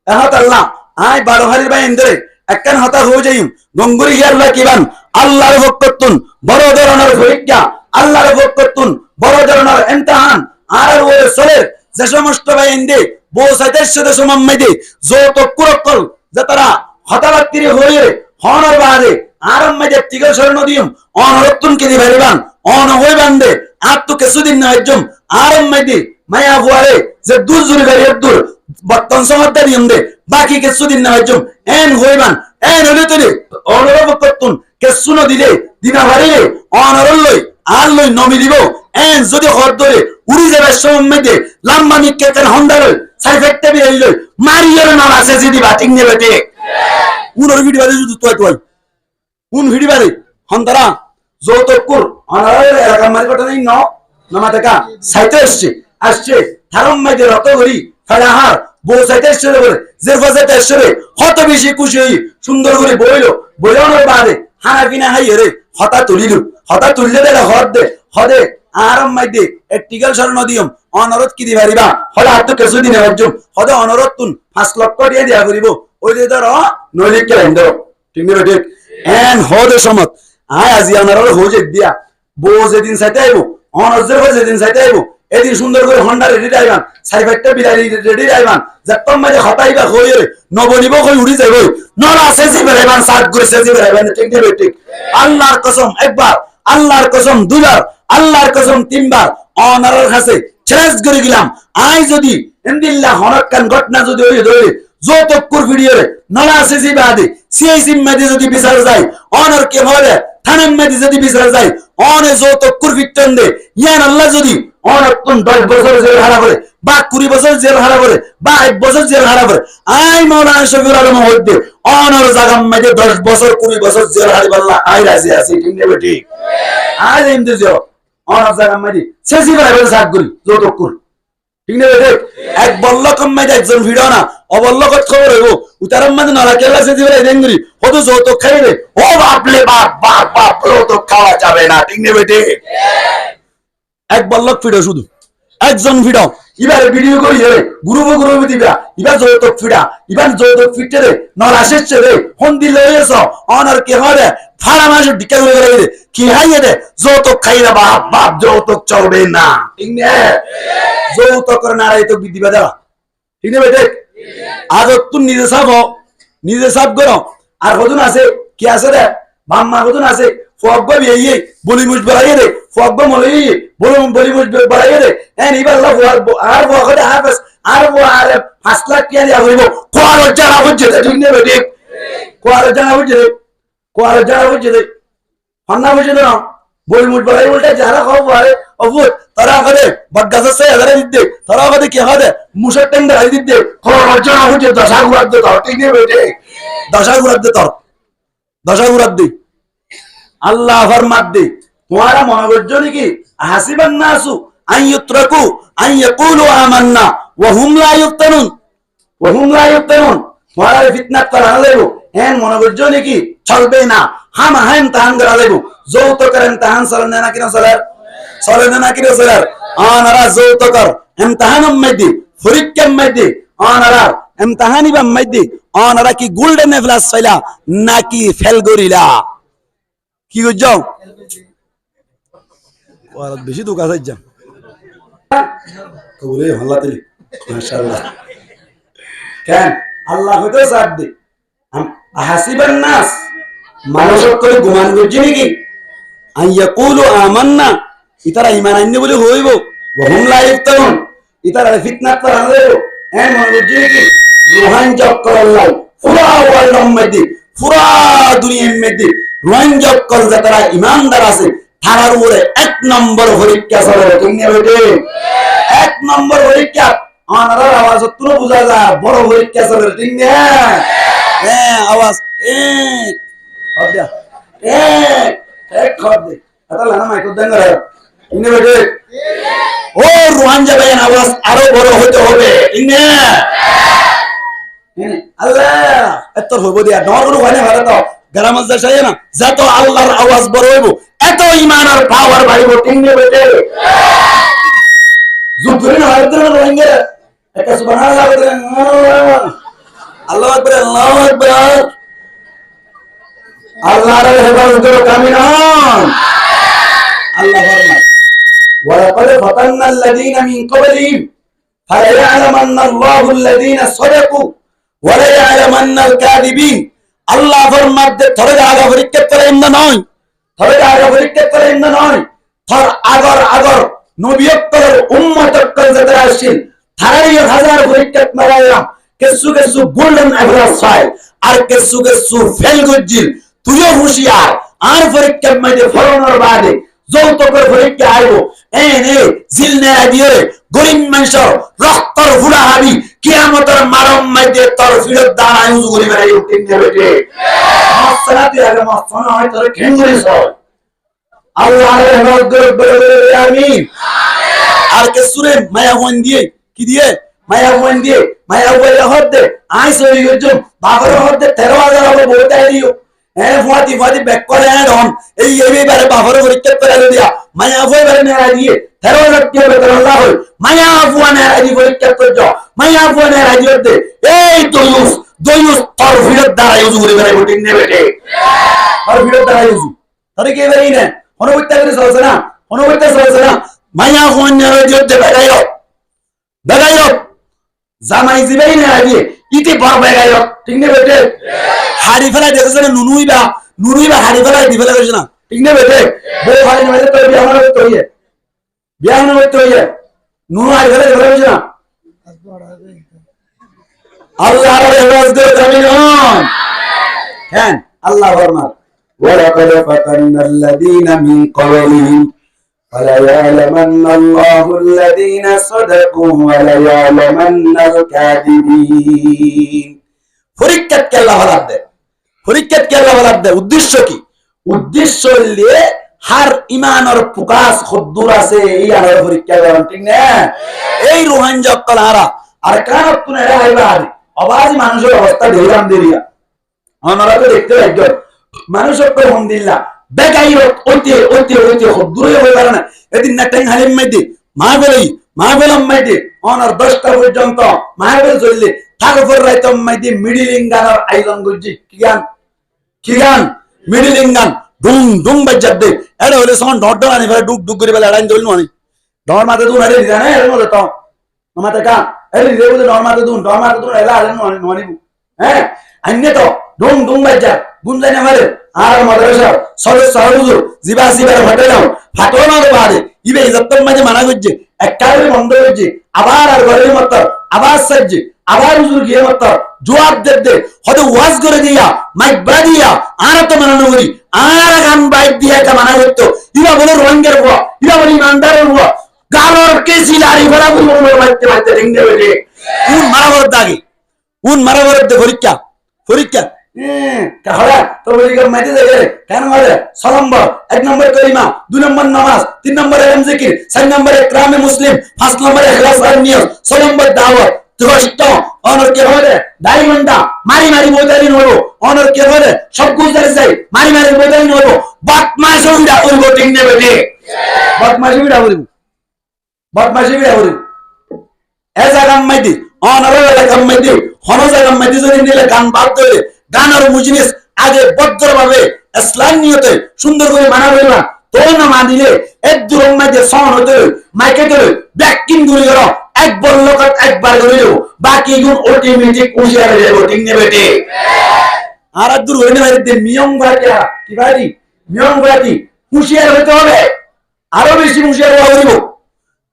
এহাত আল্লাহ আই 12 হারির ভাই ইন্দরে একখান হতা হয়ে যাইম গঙ্গুরি হিয়াল্লাহ কিবান আল্লাহর ভক্ততুন বড় ধরনের পরীক্ষা আল্লাহর ভক্ততুন বড় ধরনের ইমতিহান আর ওই চলে যে সমস্ত ভাই ইন্দে বউসাইতের সাথে সমাম্মাইদে যৌতুক কুরকল যে তারা হতাবাত্তিরে হয়ে হনর বাদে আরাম মাঝে টিগল শরণ দিম অনরত্তুন কে দিবারিবান অন হই বান্দে আর তো কিছুদিন না হইজম আরাম মাঝে মায়া বুয়ারে যে দূর জুরি বাড়ি দূর বর্তমান সমাজটা নিয়ম দে বাকি কিছুদিন না হইজম এন হইবান এন হলে তো অনরব করতুন কে শুনো দিলে দিনা বাড়িলে অনরল লই আর লই নমি দিব এন যদি হর ধরে উড়ি যাবে সমাজে লাম্বা নিকে কেন হন্দার সাইফেক্টে বি হইল মারিয়ার নাম আছে যদি বাটিং নেবে ঠিক উনর ভিডিও বাদে শুধু তুই উন ভিডিও বাদে হন্দারা যৌতুক কুর অনরের এলাকা মারি কথা নাই নামাতে কা সাইতে আসছে থারম মাইদে রত করি ফালাহার বউ সাইতে আসছে বলে যে ফাজাতে আসছে কত বেশি খুশি হই সুন্দর করে বইলানোর বাদে হানা কিনা হাই রে হতা তুললে দে হদে আরাম মাইদে একটিগাল শরণ দিয়ম অনুরোধ কি দিবারিবা হলে আর তো কিছু দিনে হজ্জম হদে অনুরোধ তুন 5 লক্ষ দিয়ে দিয়া করিব ওই যে ধর নলিক কে লাইন দাও ঠিক না ঠিক এন হদে সমত আয় আজি আনার হজে দিয়া বউ যেদিন চাইতে আইব অনজের যেদিন চাইতে আইব এদিন সুন্দর করে হন্ডা রেডি আইবান সাইফাইটটা বিলাই রেডি আইবান যতম মাঝে হতাইবা হইরে নবনিব কই উড়ি যাইব নলা সেজি বেরাইবান সাত করে সেজি বেরাইবান ঠিক না ঠিক আল্লাহর কসম একবার আল্লাহর কসম দুইবার, আল্লাহর কসম তিনবার অনারের কাছে চ্যালেঞ্জ করে গেলাম। আই যদি ইনদিল্লাহ হনকান ঘটনা যদি হয়ে ধরে যৌতুকুর ভিডিও রে নলা সিসি বাদে সিআইসি মেদি যদি বিচার যায় অনার কে হবে থানার মেদি যদি বিচার যায় অনে যৌতুকুর ভিটন দে ইয়ান আল্লাহ যদি অনার কোন 10 বছর জেল হারা করে বা 20 বছর জেল হারা করে বা 1 বছর জেল হারা করে আই মাওলানা শফিউল আলম হইতে অনার জায়গা মেদি 10 বছর 20 বছর জেল হারিব আল্লাহ আই রাজি আছে ঠিক নেবে ঠিক আজ এমনি যে অনার জায়গা মেদি সিসি বাদে সাত করি যৌতুকুর ঠিক নেবে ঠিক এক বল্ল কম্মাই একজন ভিডিও না অবল্লকত খবর হইব উতারাম মানে নলা কেলা সিসি বাদে দেনগুরি হতো যৌতুক খাইবে ও বাপলে বাপ বাপ বাপ যৌতুক খাওয়া যাবে না ঠিক নেবে ঠিক এক বল্লক ভিডিও শুধু একজন ভিডিও এবারে ভিডিও করি রে গ্রুপ দিবা এবার যৌতুক ফিডা এবার যৌতুক ফিটে রে নর আসেছে রে ফোন দিলে হয়েছ অনার কে হবে ফাড়া মাস ডিকা করে রে কি হাইয়ে রে যৌতুক খাইরা বাপ বাপ যৌতুক চলবে না ঠিক না যৌতুক করে নারাই তো দিবা দাও ঠিক না বেটে আজ তুই নিজে সাফ করো আর কতজন আছে কি আছে রে মাম্মা কতজন আছে ফগব বিয়ে বলি মুজ বাড়াইয়ে রে ফগব মলি বলি মুজ বাড়াইয়ে রে এন ইবার আল্লাহ আর বো করে আর বো আর 5 লাখ কি দিয়া হইব কোয়ার জানা বুঝছে ঠিক নেবে ঠিক কোয়ার জানা বুঝছে ফান্না বুঝছে না বলি মুজ বাড়াই উল্টা যারা খাও পারে অবুত তারা করে বটগাছ আছে এদারে দিতে তারা করে কি হবে মুশার টেন্ডার আই দিতে কোয়ার জানা বুঝছে দশা গুড়াত দে তাও ঠিক নেবে ঠিক দশা গুড়াত দে আল্লাহ ফরমাত দে তোমারা মনে করছো নাকি হাসিবান নাসু আন ইউতরাকু আন ইয়াকুলু আমান্না ওয়া হুম লা ইফতানুন তোমারা ফিতনাত করা লাগবে এন মনে করছো নাকি চলবে না হাম হাম তাহান করা লাগবে যৌতুক করেন তাহান চলে না কিনা চলে আনারা যৌতুকর ইমতিহানুম মাইদি পরীক্ষার মাইদি আনারা ইমতিহানিবাম মাইদি আনারা কি গোল্ডেন প্লাস পাইলা নাকি ফেল করিলা কি করছো ওরা বেশি দোকান যাচ্ছেন কবুলে ভালো দিলি মাশাআল্লাহ কেন আল্লাহ হতে সাথ দে হাসিবান নাস মানুষ করে গুমান করছে নাকি আন ইয়াকুলু আমান্না ইতারা ঈমান আননি বলে হইব ওয়া হুম লা ইফতানুন ইতারা ফিতনাত করা হইব এন মানুষ নাকি রোহান জব করল্লাই পুরা ওয়ার্ল্ড মধ্যে পুরা দুনিয়ার মধ্যে রোহান জব কর যারা ঈমানদার আছে তারার উপরে 1 নম্বর পরীক্ষা চলে ঠিক না বেটে 1 নম্বর পরীক্ষা আনার আওয়াজ তো বুঝা যায় বড় পরীক্ষা চলে ঠিক না হ্যাঁ আওয়াজ হদ্দা এক হদ্দে এটা লানা মাইক দেন রে ঠিক না বেটে ও রোহান যাবে আওয়াজ আরো বড় হতে হবে ঠিক না আল্লাহ এত হইব দিয়া নরগুলো হয় না ভালো তো গ্রামাঞ্চল যাই না যত আল্লাহর আওয়াজ বড় হইব এত ঈমান আর পাওয়ার বাড়িব ঠিক না বেটে যুদ্ধরে না হয়তো রোহিঙ্গা একটা সুবহানাল্লাহ বলেন আল্লাহু আকবার আল্লাহর হেফাজত করো কামিন আল্লাহ ফরমায় ওয়া লাকাদ ফাতান্না আল্লাযীনা মিন ক্বাবলিহিম ফালায়ালামান্না আল্লাহু আল্লাযীনা সাদাকু ওয়া লায়ালামান্নাল কাযিবিন আল্লাহ ফরমাতে ধরে আগা পরীক্ষা করে ইন্দা নয় থর আগর নবীয়ত্বের উম্মতত্বের যারা আসেন তারাই হাজার পরীক্ষা মারাইলাম কিছু গোল্ডেন এভারেজ হয় আর কিছু ফেল গজিল তুইও হুঁশিয়ার আর পরীক্ষা মাইতে ফলনের বাদে যৌতুকের পরীক্ষা আইব এনে জিল নেয়া দিয়ে গরিব মানুষের রক্তর ফুলা হাবি কিয়ামতের মারম মাইতে তোর ফিরত দাঁড়ায় উজু করি বেড়াই উঠতে নেবে মসলাতে আগে মসনা হয় তোর খেঙ্গুরিস হয় আল্লাহর রহমত বলে আমিন আর কে সুরে মায়া হন দিয়ে কি দিয়ে মায়া বলে হদে আই সরি গজম বাবার হদে 13000 হবে বলতে আইও ফাতি ব্যাক করে হন এই এবারে বাবার পরীক্ষা করে দিয়া মায়া বই বারে নেড়া দিয়ে 13000 টাকা বেতন আল্লাহ হই মায়া ফুয়ানে আইদি পরীক্ষা করছ মায়া ফুয়ানে আইদি হতে এই দয়ুস তোর ফিরত দাঁড়ায় উজু করে বেড়াই ঠিক নেবে ঠিক আর ফিরত দাঁড়ায় উজু তারে কে বেরাই না অনুবৈত্য করে চলছে না মায়া ফুয়ানে আইদি হতে বেড়াইও জামাই জিবাই না আইদি ইতি বড় বেড়াইও ঠিক নেবে ঠিক হাড়ি ফেলাই দেখছ না নুনুইবা হাড়ি ফেলাই দি ফেলাই না ঠিক না বেটে বউ হয় না তো বিয়া না করতে হইয়ে বিয়া না করতে হইয়ে নুন আই ঘরে ঘরে বুঝ না আল্লাহর রেওয়াজ দে জামিন কেন আল্লাহ ফরমান ওয়ালাকাদ ফাতান্নাল্লাযীনা মিন ক্বাবলিহিম فَلَيَعْلَمَنَّ اللَّهُ الَّذِينَ صَدَقُوا وَلَيَعْلَمَنَّ الْكَاذِبِينَ পরীক্ষাকে আল্লাহ বলার দেয় পরীক্ষাকে আল্লাহ বলার দেয় উদ্দেশ্য কি উদ্দেশ্য হইলে হার ইমানের প্রকাশ কদ্দুর আছে এই আলার পরীক্ষা দেওয়া ঠিক না এই রোহান জক্কল আর কারণ তুমি এরা আইবা আওয়াজ মানুষের অবস্থা ধীরাম দেরিয়া আমরা তো দেখতে লাগবে মানুষের তো মন দিল্লা বেগাই ওইতে ওইতে ওইতে দূরে হয়ে পারে না এদিন না টাইম হালিম মাইদি মাহবেলম মাইদি অনার 10টা পর্যন্ত মাহবেল চললে থাকফর রাইতম মাইদি মিডিলিং গানার আইজন গুজি কি গান মিডিলিং গান ডুং ডুং বাজার দে এড়ে হলে সন ডড আনি ফেলে ডুক ডুক করে বেলা আড়াই দল নয় ডর মাথা দুন আরে জানে এর মধ্যে তো মাথা কা এর রে বলে ডর মাথা দুন এলা আরে নয় হ্যাঁ আইনে তো ডুং ডুং বাজার বুঝলে না মারে আর মাদ্রাসা সদস্য হুজুর জিবা জিবার ফাটালাম ফাটানো তো বাদে ইবে ইজ্জতের মাঝে মানা করছে একবারে বন্ধ করছে আবার আর ঘরের মত আবার সাজে আবার হুজুর গিয়ে মত জবাব দে হয়তো ওয়াজ করে দিয়া মাইক বাদিয়া আর তো মানানো করি আর গান বাইক দিয়া কা মানা করতো ইবা বলে রঙের হওয়া ইবা বলে ইমানদারের হওয়া গালর কে সিলারি ভরা বলে মারতে মারতে রিংদে বেটে উন মারাবর দে পরীক্ষা তাহলে তো বলিগর মাইতে যাবে কেন বলে 6 নম্বর 1 নম্বর কলিমা 2 নম্বর নামাজ 3 নম্বর ইলম জিকির 4 নম্বর ইকরামে মুসলিম 5 নম্বর ইখলাস আর নিয়ত 6 নম্বর দাওয়াত তো অনর কে বলে ডায়মন্ডা মারি বোতালি নরো অনর কে বলে সব গুজার যাই মারি বোতালি নরো বদমাশ উড়া উড়বো ঠিক নেবে রে বদমাশ উড়া উড়বো এজা গাম মাইদি অনর ওলা গাম মাইদি হনজা গাম মাইদি যদি নিলে গান বাদ দেবে গানার মুজলিস আগে বজ্রভাবে ইসলাম নিয়তে সুন্দর করে মানাবে না তো না মানিলে এক দুরম মাঝে সন হতে মাইকে ধরে ব্যাকিং করে গেল এক বলল কত একবার করিল বাকি গুণ অটোমেটিক উশিয়া হয়ে যাবে ঠিক নেবে রে আর দূর হইনে বাইরে নিয়ম বাটিয়া কি ভাই নিয়ম বাটি হুঁশিয়ার হতে হবে আরো বেশি হুঁশিয়ার হওয়া হইব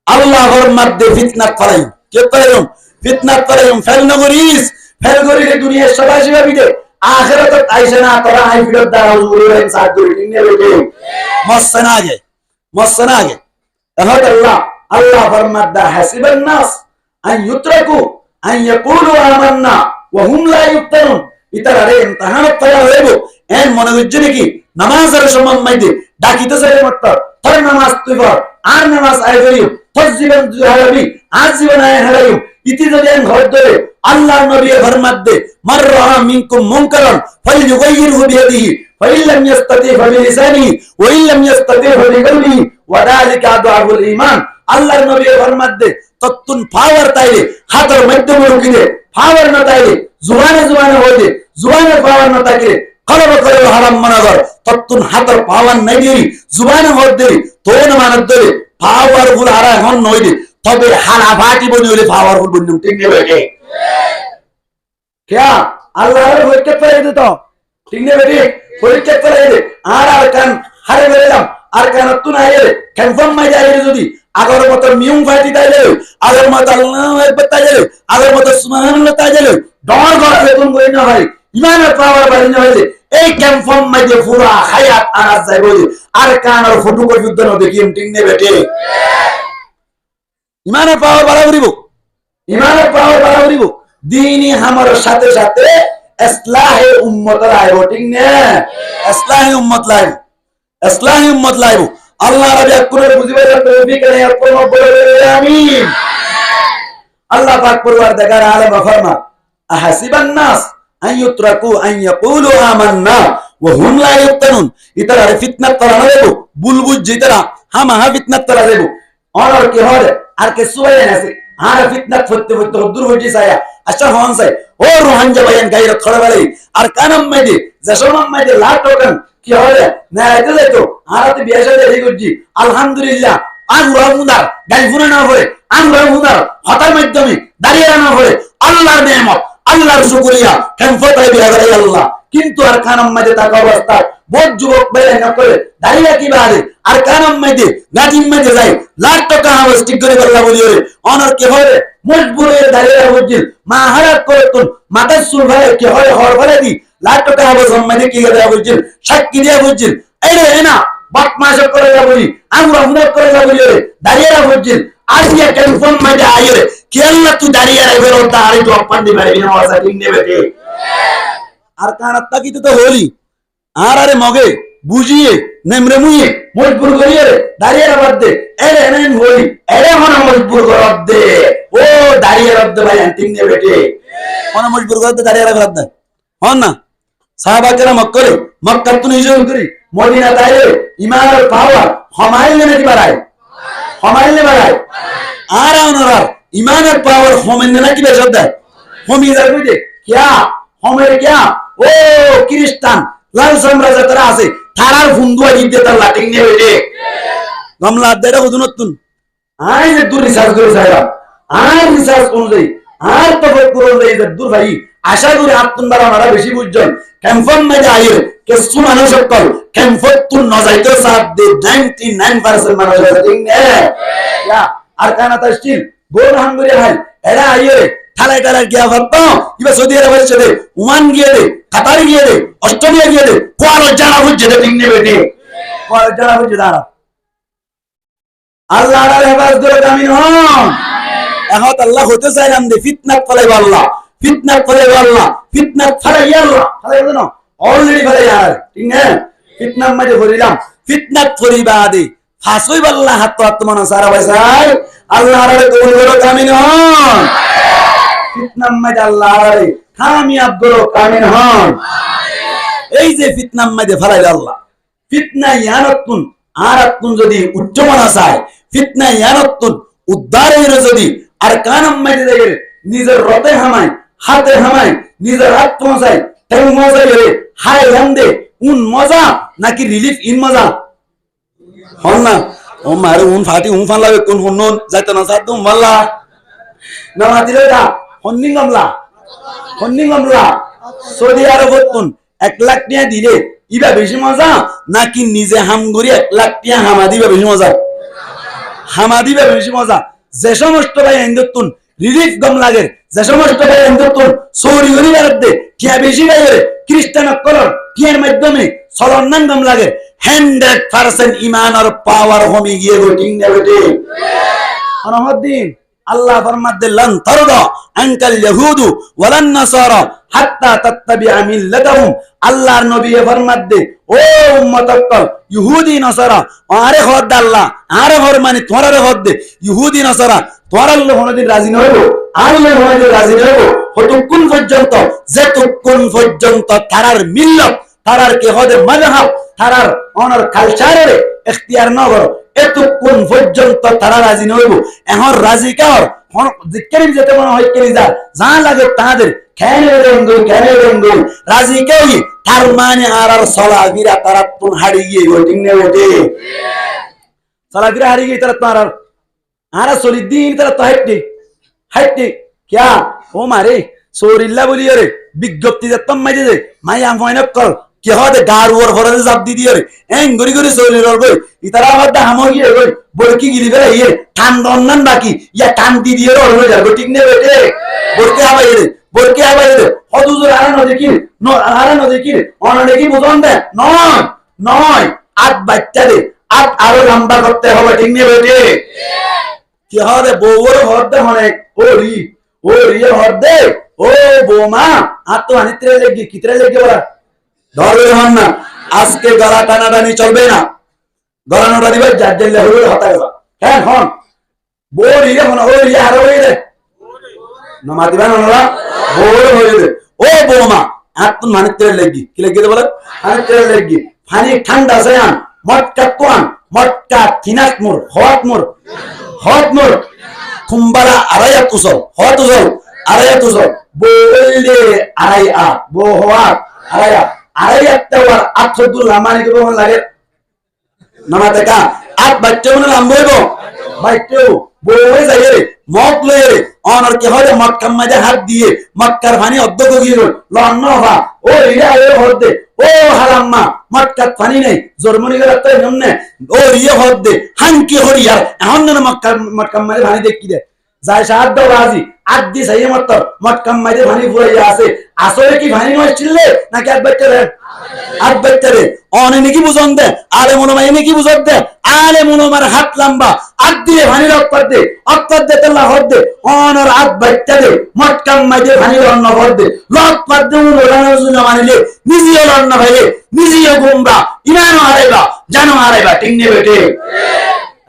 আল্লাহর মধ্যে ফিতনাত ফলাই কে পাইলাম ফিতনাত ফলাইম ফেল নগরিস ফেল করিলে দুনিয়ার সবাই বিদে আখিরাত আইছে না তোরা আই ফিরত দাও উড়েন সাথ ধরে ঠিক নেবে রে মসনাগে তাহলে আল্লাহ ফরমাদা হাসিবান নাস আন ইউতরাকু আন ইয়াকুলু আমান্না ওয়া হুম লা ইফতানুন ইতারে ইমতিহানত করা হইব এন মনে হচ্ছে নাকি নামাজের সময় মাইদে ডাকিতে চাইলে মাত্র তোর নামাজ তুই পড় আর নামাজ আয় করিও তোর জীবন তুই হারাবি আর জীবন আয় হারাইও ইতি যদি এন ঘর ধরে আল্লাহর নবী ফরমাদে মার রাহা মিনকুম মুনকারান ফালইয়ুগাইয়িরহু বিয়াদিহি ফাইন লাম ইস্তাতি ফাবিলিসানিহি ওয়া ইন লাম ইস্তাতি ফাবিকলবিহি ওয়া যালিকা আদআফুল ঈমান আল্লাহর নবী ফরমাদে তত্তুন পাওয়ার তাইলে হাতের মাধ্যমে রুকিলে পাওয়ার না তাইলে জুবানে হইলে জুবানে পাওয়ার না তাইলে কলব করে হারাম মানাগর তত্তুন হাতের পাওয়ার নাই দিই জুবানে হদ দেই তোন মানদ দেই পাওয়ারফুল হারা হন নইলে তবে হালা বাটি বনি হইলে পাওয়ারফুল বনি ঠিক নেবে কে क्या আল্লাহর পরীক্ষা ফেলে দিত ঠিক নেবে রে পরীক্ষা ফেলে দে আর কান হারে বেরাম আর কান তুই না এলে কনফার্ম মাই যায় যদি আগের মত মিউং ফাইটি তাইলে আগের মত আল্লাহু আকবার তাইলে আগের মত সুবহানাল্লাহ তাইলে ডর ঘর বেতন কই না ভাই ইমানের পাওয়ার বাড়ি না হইলে এই কনফার্ম মাই যে পুরা হায়াত আনাজ যায় বলি আর কান আর ফটো কই যুদ্ধ না দেখিম ঠিক নেবে রে ইমানের পাওয়ার বাড়াবরিব দীনি হামার সাথে সাথে ইসলাহে উম্মত লাইব ঠিক না ইসলাহে উম্মত লাইব আল্লাহ রাব্বি আকবার বুঝিবে তৌফিক করে আপন বলে আমিন আল্লাহ পাক পরওয়ারদিগার আলম ফরমা আহাসিবান নাস আন ইউতরাকু আন ইয়াকুলু আমান্না ওয়া হুম লা ইফতানুন ইতারা ফিতনাত করা দেব বুলবুল জিতরা হামা ফিতনাত করা দেব আর কি হয় আর কে সুয়ে আছে আর ফিতনাত ফতে দূর হইছে ছায়া আচ্ছা হন সাই ও রোহান জাবায়ান গায়র খড়বালি আর কানাম মেদি জশমাম মেদি লা টোকন কি হয় না এতে যাইতো আরতে বিয়াশা দেই গজি আলহামদুলিল্লাহ আন রহমুদার গাইফুনা না হয় আন রহমুদার হতার মাধ্যমে দাঁড়িয়ে না হয় আল্লাহর নেয়ামত আল্লাহর শুকরিয়া কেমফতায় বিয়া করে আল্লাহ কিন্তু আর কানাম মাঝে থাকা অবস্থা বহুত যুবক বাইরে না করে দাঁড়িয়ে কি বাড়ে আর কানাম মাঝে গাজিম মাঝে যায় লাখ টাকা হাওস ঠিক করে আল্লাহ বলি রে অনর কে হয় মজবুর হয়ে দাঁড়িয়ে বুঝিল মা হারাত করে তুন মাথার চুল ভাই কে হয় হর ফলে দি লাখ টাকা হাওস মাঝে কি করে বুঝিল সাক্ষী দিয়া বুঝিল এই রে না বাপ মাসে করে যা বলি আমরা হুনর করে যা বলি রে দাঁড়িয়ে বুঝিল আসিয়া টেলিফোন মাঝে আইয়ে রে কে আল্লাহ তুই দাঁড়িয়ে রাখবে ওর দাঁড়িয়ে তো অপান দিবে রে বিনা ওয়াসা ঠিক নেবে রে আর কানাত তাকি তো হলি আর আরে মগে বুঝিয়ে নেমরে মুইয়ে মজবুর করিয়ে রে দাঁড়িয়ে রাখ দে এরে নেন হলি এরে মনে মজবুর কর দে ও দাঁড়িয়ে রাখ দে ভাই ঠিক নেবে রে মনে মজবুর কর দে দাঁড়িয়ে রাখ দে হন না সাহাবাকেরা মক্করে মক্কা তো নিজেও করি মদিনা তাইলে ইমানের পাওয়ার হমাইলে নাকি বাড়ায় হমাইলে বাড়ায় আর ওনার ইমানের পাওয়ার হোমেন নাকি বেশ দেয় হোমি যাবে কিয়া হোমের কিয়া ও খ্রিস্টান লাল সাম্রাজ্য তারা আছে তারার ফুন্দুয়া দিতে তার লাটিং নিয়ে বেটে গামলা দেড়া হুদুন নতুন আই যে দূর রিসার্চ করে সাহেব আর রিসার্চ অনুযায়ী আর তো করে দেই যে দূর ভাই আশা করি আত্মন্দারা আমরা বেশি বুঝছেন ক্যাম্পন মধ্যে আইয়ে কিছু মানুষ সকল ক্যাম্পত তুন ন যাইতে সাথ দে 99% মানুষ আছে ঠিক না ইয়া আর কানাতা স্টিল গোল হাঙ্গুরি হাই এরা আইয়ে থালাই টালাই গিয়া ভাবতো ইবা সৌদি আরবের সাথে ওমান গিয়ে দে কাতার গিয়ে দে অস্ট্রেলিয়া গিয়ে দে কোয়ার জানা বুঝছে দে ঠিক নেবে দে কোয়ার জানা বুঝছে দাঁড়া আল্লাহ আর হেফাজত করে আমিন হন এখন আল্লাহ হতে চাইলাম দে ফিতনাত ফলাইব আল্লাহ ফিতনাত ফলাইব আল্লাহ ফিতনাত ফলাই আল্লাহ ফলাই না অলরেডি ফলাই আর ঠিক না ফিতনার মাঝে ভরিলাম ফিতনাত ফরিবা দে ফাসই আল্লাহ হাত তো আত্মনা সারা ভাই আল্লাহ আর কবুল করো আমিন হন ফিতনার মাঝে আল্লাহ আর কামিয়াব করো আমিন হন এই যে ফিতনার মাঝে ফলাই আল্লাহ ফিতনা ইয়ানাতুন আরাতুন যদি উচ্চমনা চায় ফিতনা ইয়ানাতুন উদ্ধারের যদি আর কানাম মাঝে দেখে নিজের রতে হামায় হাতে হামায় নিজের হাত পৌঁছায় তাই মজা গেলে হায় রান্দে উন মজা নাকি রিলিফ ইন মজা হন না ও মারে উন ফাটি উন ফান লাগে কোন হন যাইতো না সাদ মাল্লা না মাতিলে দা হন্নি গামলা সৌদি আরবত কোন 1 লাখ টাকা দিলে ইবা বেশি মজা নাকি নিজে হামগুরি 1 লাখ টাকা হামা দিবা বেশি মজা হামা দিবা বেশি মজা যে সমস্ত ভাই এন্দতুন রিলিফ গম লাগে যে সমস্ত ভাই এন্দতুন সৌরি গরি বারদে কিয়া বেশি গায়ে খ্রিস্টান কলর কিয়ের মাধ্যমে সলন্নান গম লাগে 100% ঈমান আর পাওয়ার হোমি গিয়ে গোটিং নেবেটে আনহদ্দিন আল্লাহ ফরমাতে লান তারদা আনকাল ইয়াহুদু ওয়ালান নাসারা হাত্তা তাত্তাবিআ মিল্লাতাহুম আল্লাহর নবী ফরমাতে ও উম্মতকল ইহুদি নাসারা আরে খোদ আল্লাহ আরে ফরমানি তোরারে খোদ দে ইহুদি নাসারা তোরা আল্লাহ কোনদিন রাজি নইব আল্লাহ কোনদিন রাজি নইব কতক্ষণ পর্যন্ত যেতক্ষণ পর্যন্ত তারার মিল্লাত তারার কে হদে মাযহাব তারার অনর কালচারে ইখতিয়ার না করো এতক্ষণ পর্যন্ত তারা রাজি নইব এখন রাজি কার জিকিরিম যেতে মনে হয় কেলি যা লাগে তাদের খেনে রঙ্গুল রাজি কেই তার মানে আর সলাফিরা তারা তুন হারিয়ে গিয়ে ওটিং নে ওঠে সলাফিরা হারিয়ে গিয়ে তারা তো আর চলি দিন তারা তো হাইটে ক্যা ও মারে সৌরিল্লা বলি রে বিজ্ঞপ্তি যেতাম মাঝে যে মাইয়া ময়নক কর কে হতে গার ওর ফরাজে জাপ দি দিয়ে রে এং গরি গরি সৌরি রল গই ইতারা আবার দা হামো গিয়ে গই বলকি গিরি বেলা ইয়ে টান দন্নান বাকি ইয়া টান দি দিয়ে রল হয়ে যাবে ঠিক নে বেটে বলকে আবার রে হদুজুর আরানো দেখি অননে কি বুঝন দে নয় আট বাচ্চা রে আট আরো লম্বা করতে হবে ঠিক নে বেটে কি হবে বউর ঘর দে অনেক ওরি ঘর দে ও বৌমা আর তো আনিত্রে লেগে কিতরে লেগে বলা ধরবে হন না আজকে গলা টানাটানি চলবে না গলা নোটা দিবে যার জেলে হয়ে হতা গেল হ্যাঁ হন বোর ইয়ে মনে ওর ইয়ে আরো হয়ে দে নমা দিবা না বোর হয়ে দে ও বৌমা আর তো আনিত্রে লেগে কি লেগে বলে আনিত্রে লেগে পানি ঠান্ডা আছে আন মটকা থিনাক মোর হট মোর কুম্বারা আড়াইয়া তুসল বললে আড়াইয়া বো হওয়া আড়াইয়া তেওয়ার 800 লামানি কেমন লাগে নামাতে কা আট বাচ্চা মনে লাম বইব বাইতেও বউয়ে যাই রে মদ লয়ে রে অনর কি হয় মক্কার মাঝে হাত দিয়ে মক্কার পানি অধ্যক্ষ গিয়ে লন্ন হা ও রিয়া এ হদে ও হারাম্মা মক্কার পানি নেই জর্মনি গেল তো নমনে ও রিয়া হদে হাঙ্কি হরিয়ার এখন না মক্কার মাঝে পানি দেখি দে যাই সাহায্য বাজি আদি সাইয়ে মত মক্কার মাঝে পানি ফুরাইয়া আছে আসলে কি পানি নয় ছিলে নাকি এক বাচ্চারে আট বাচ্চারে অনে নাকি বুঝন দে আলে মনোমাই নাকি বুঝন দে আলে মনোমার হাত লম্বা আট দিয়ে ভানির অক্কর দে তেলা হদ দে অনর আট বাচ্চা দে মটকাম মাঝে ভানির অন্ন হদ দে লট পাত দে উড়ানোর জন্য মানিলে নিজেও লড়না ভাইলে নিজেও গুমরা ইমানও হারাইবা জানো হারাইবা ঠিক নেই বেটে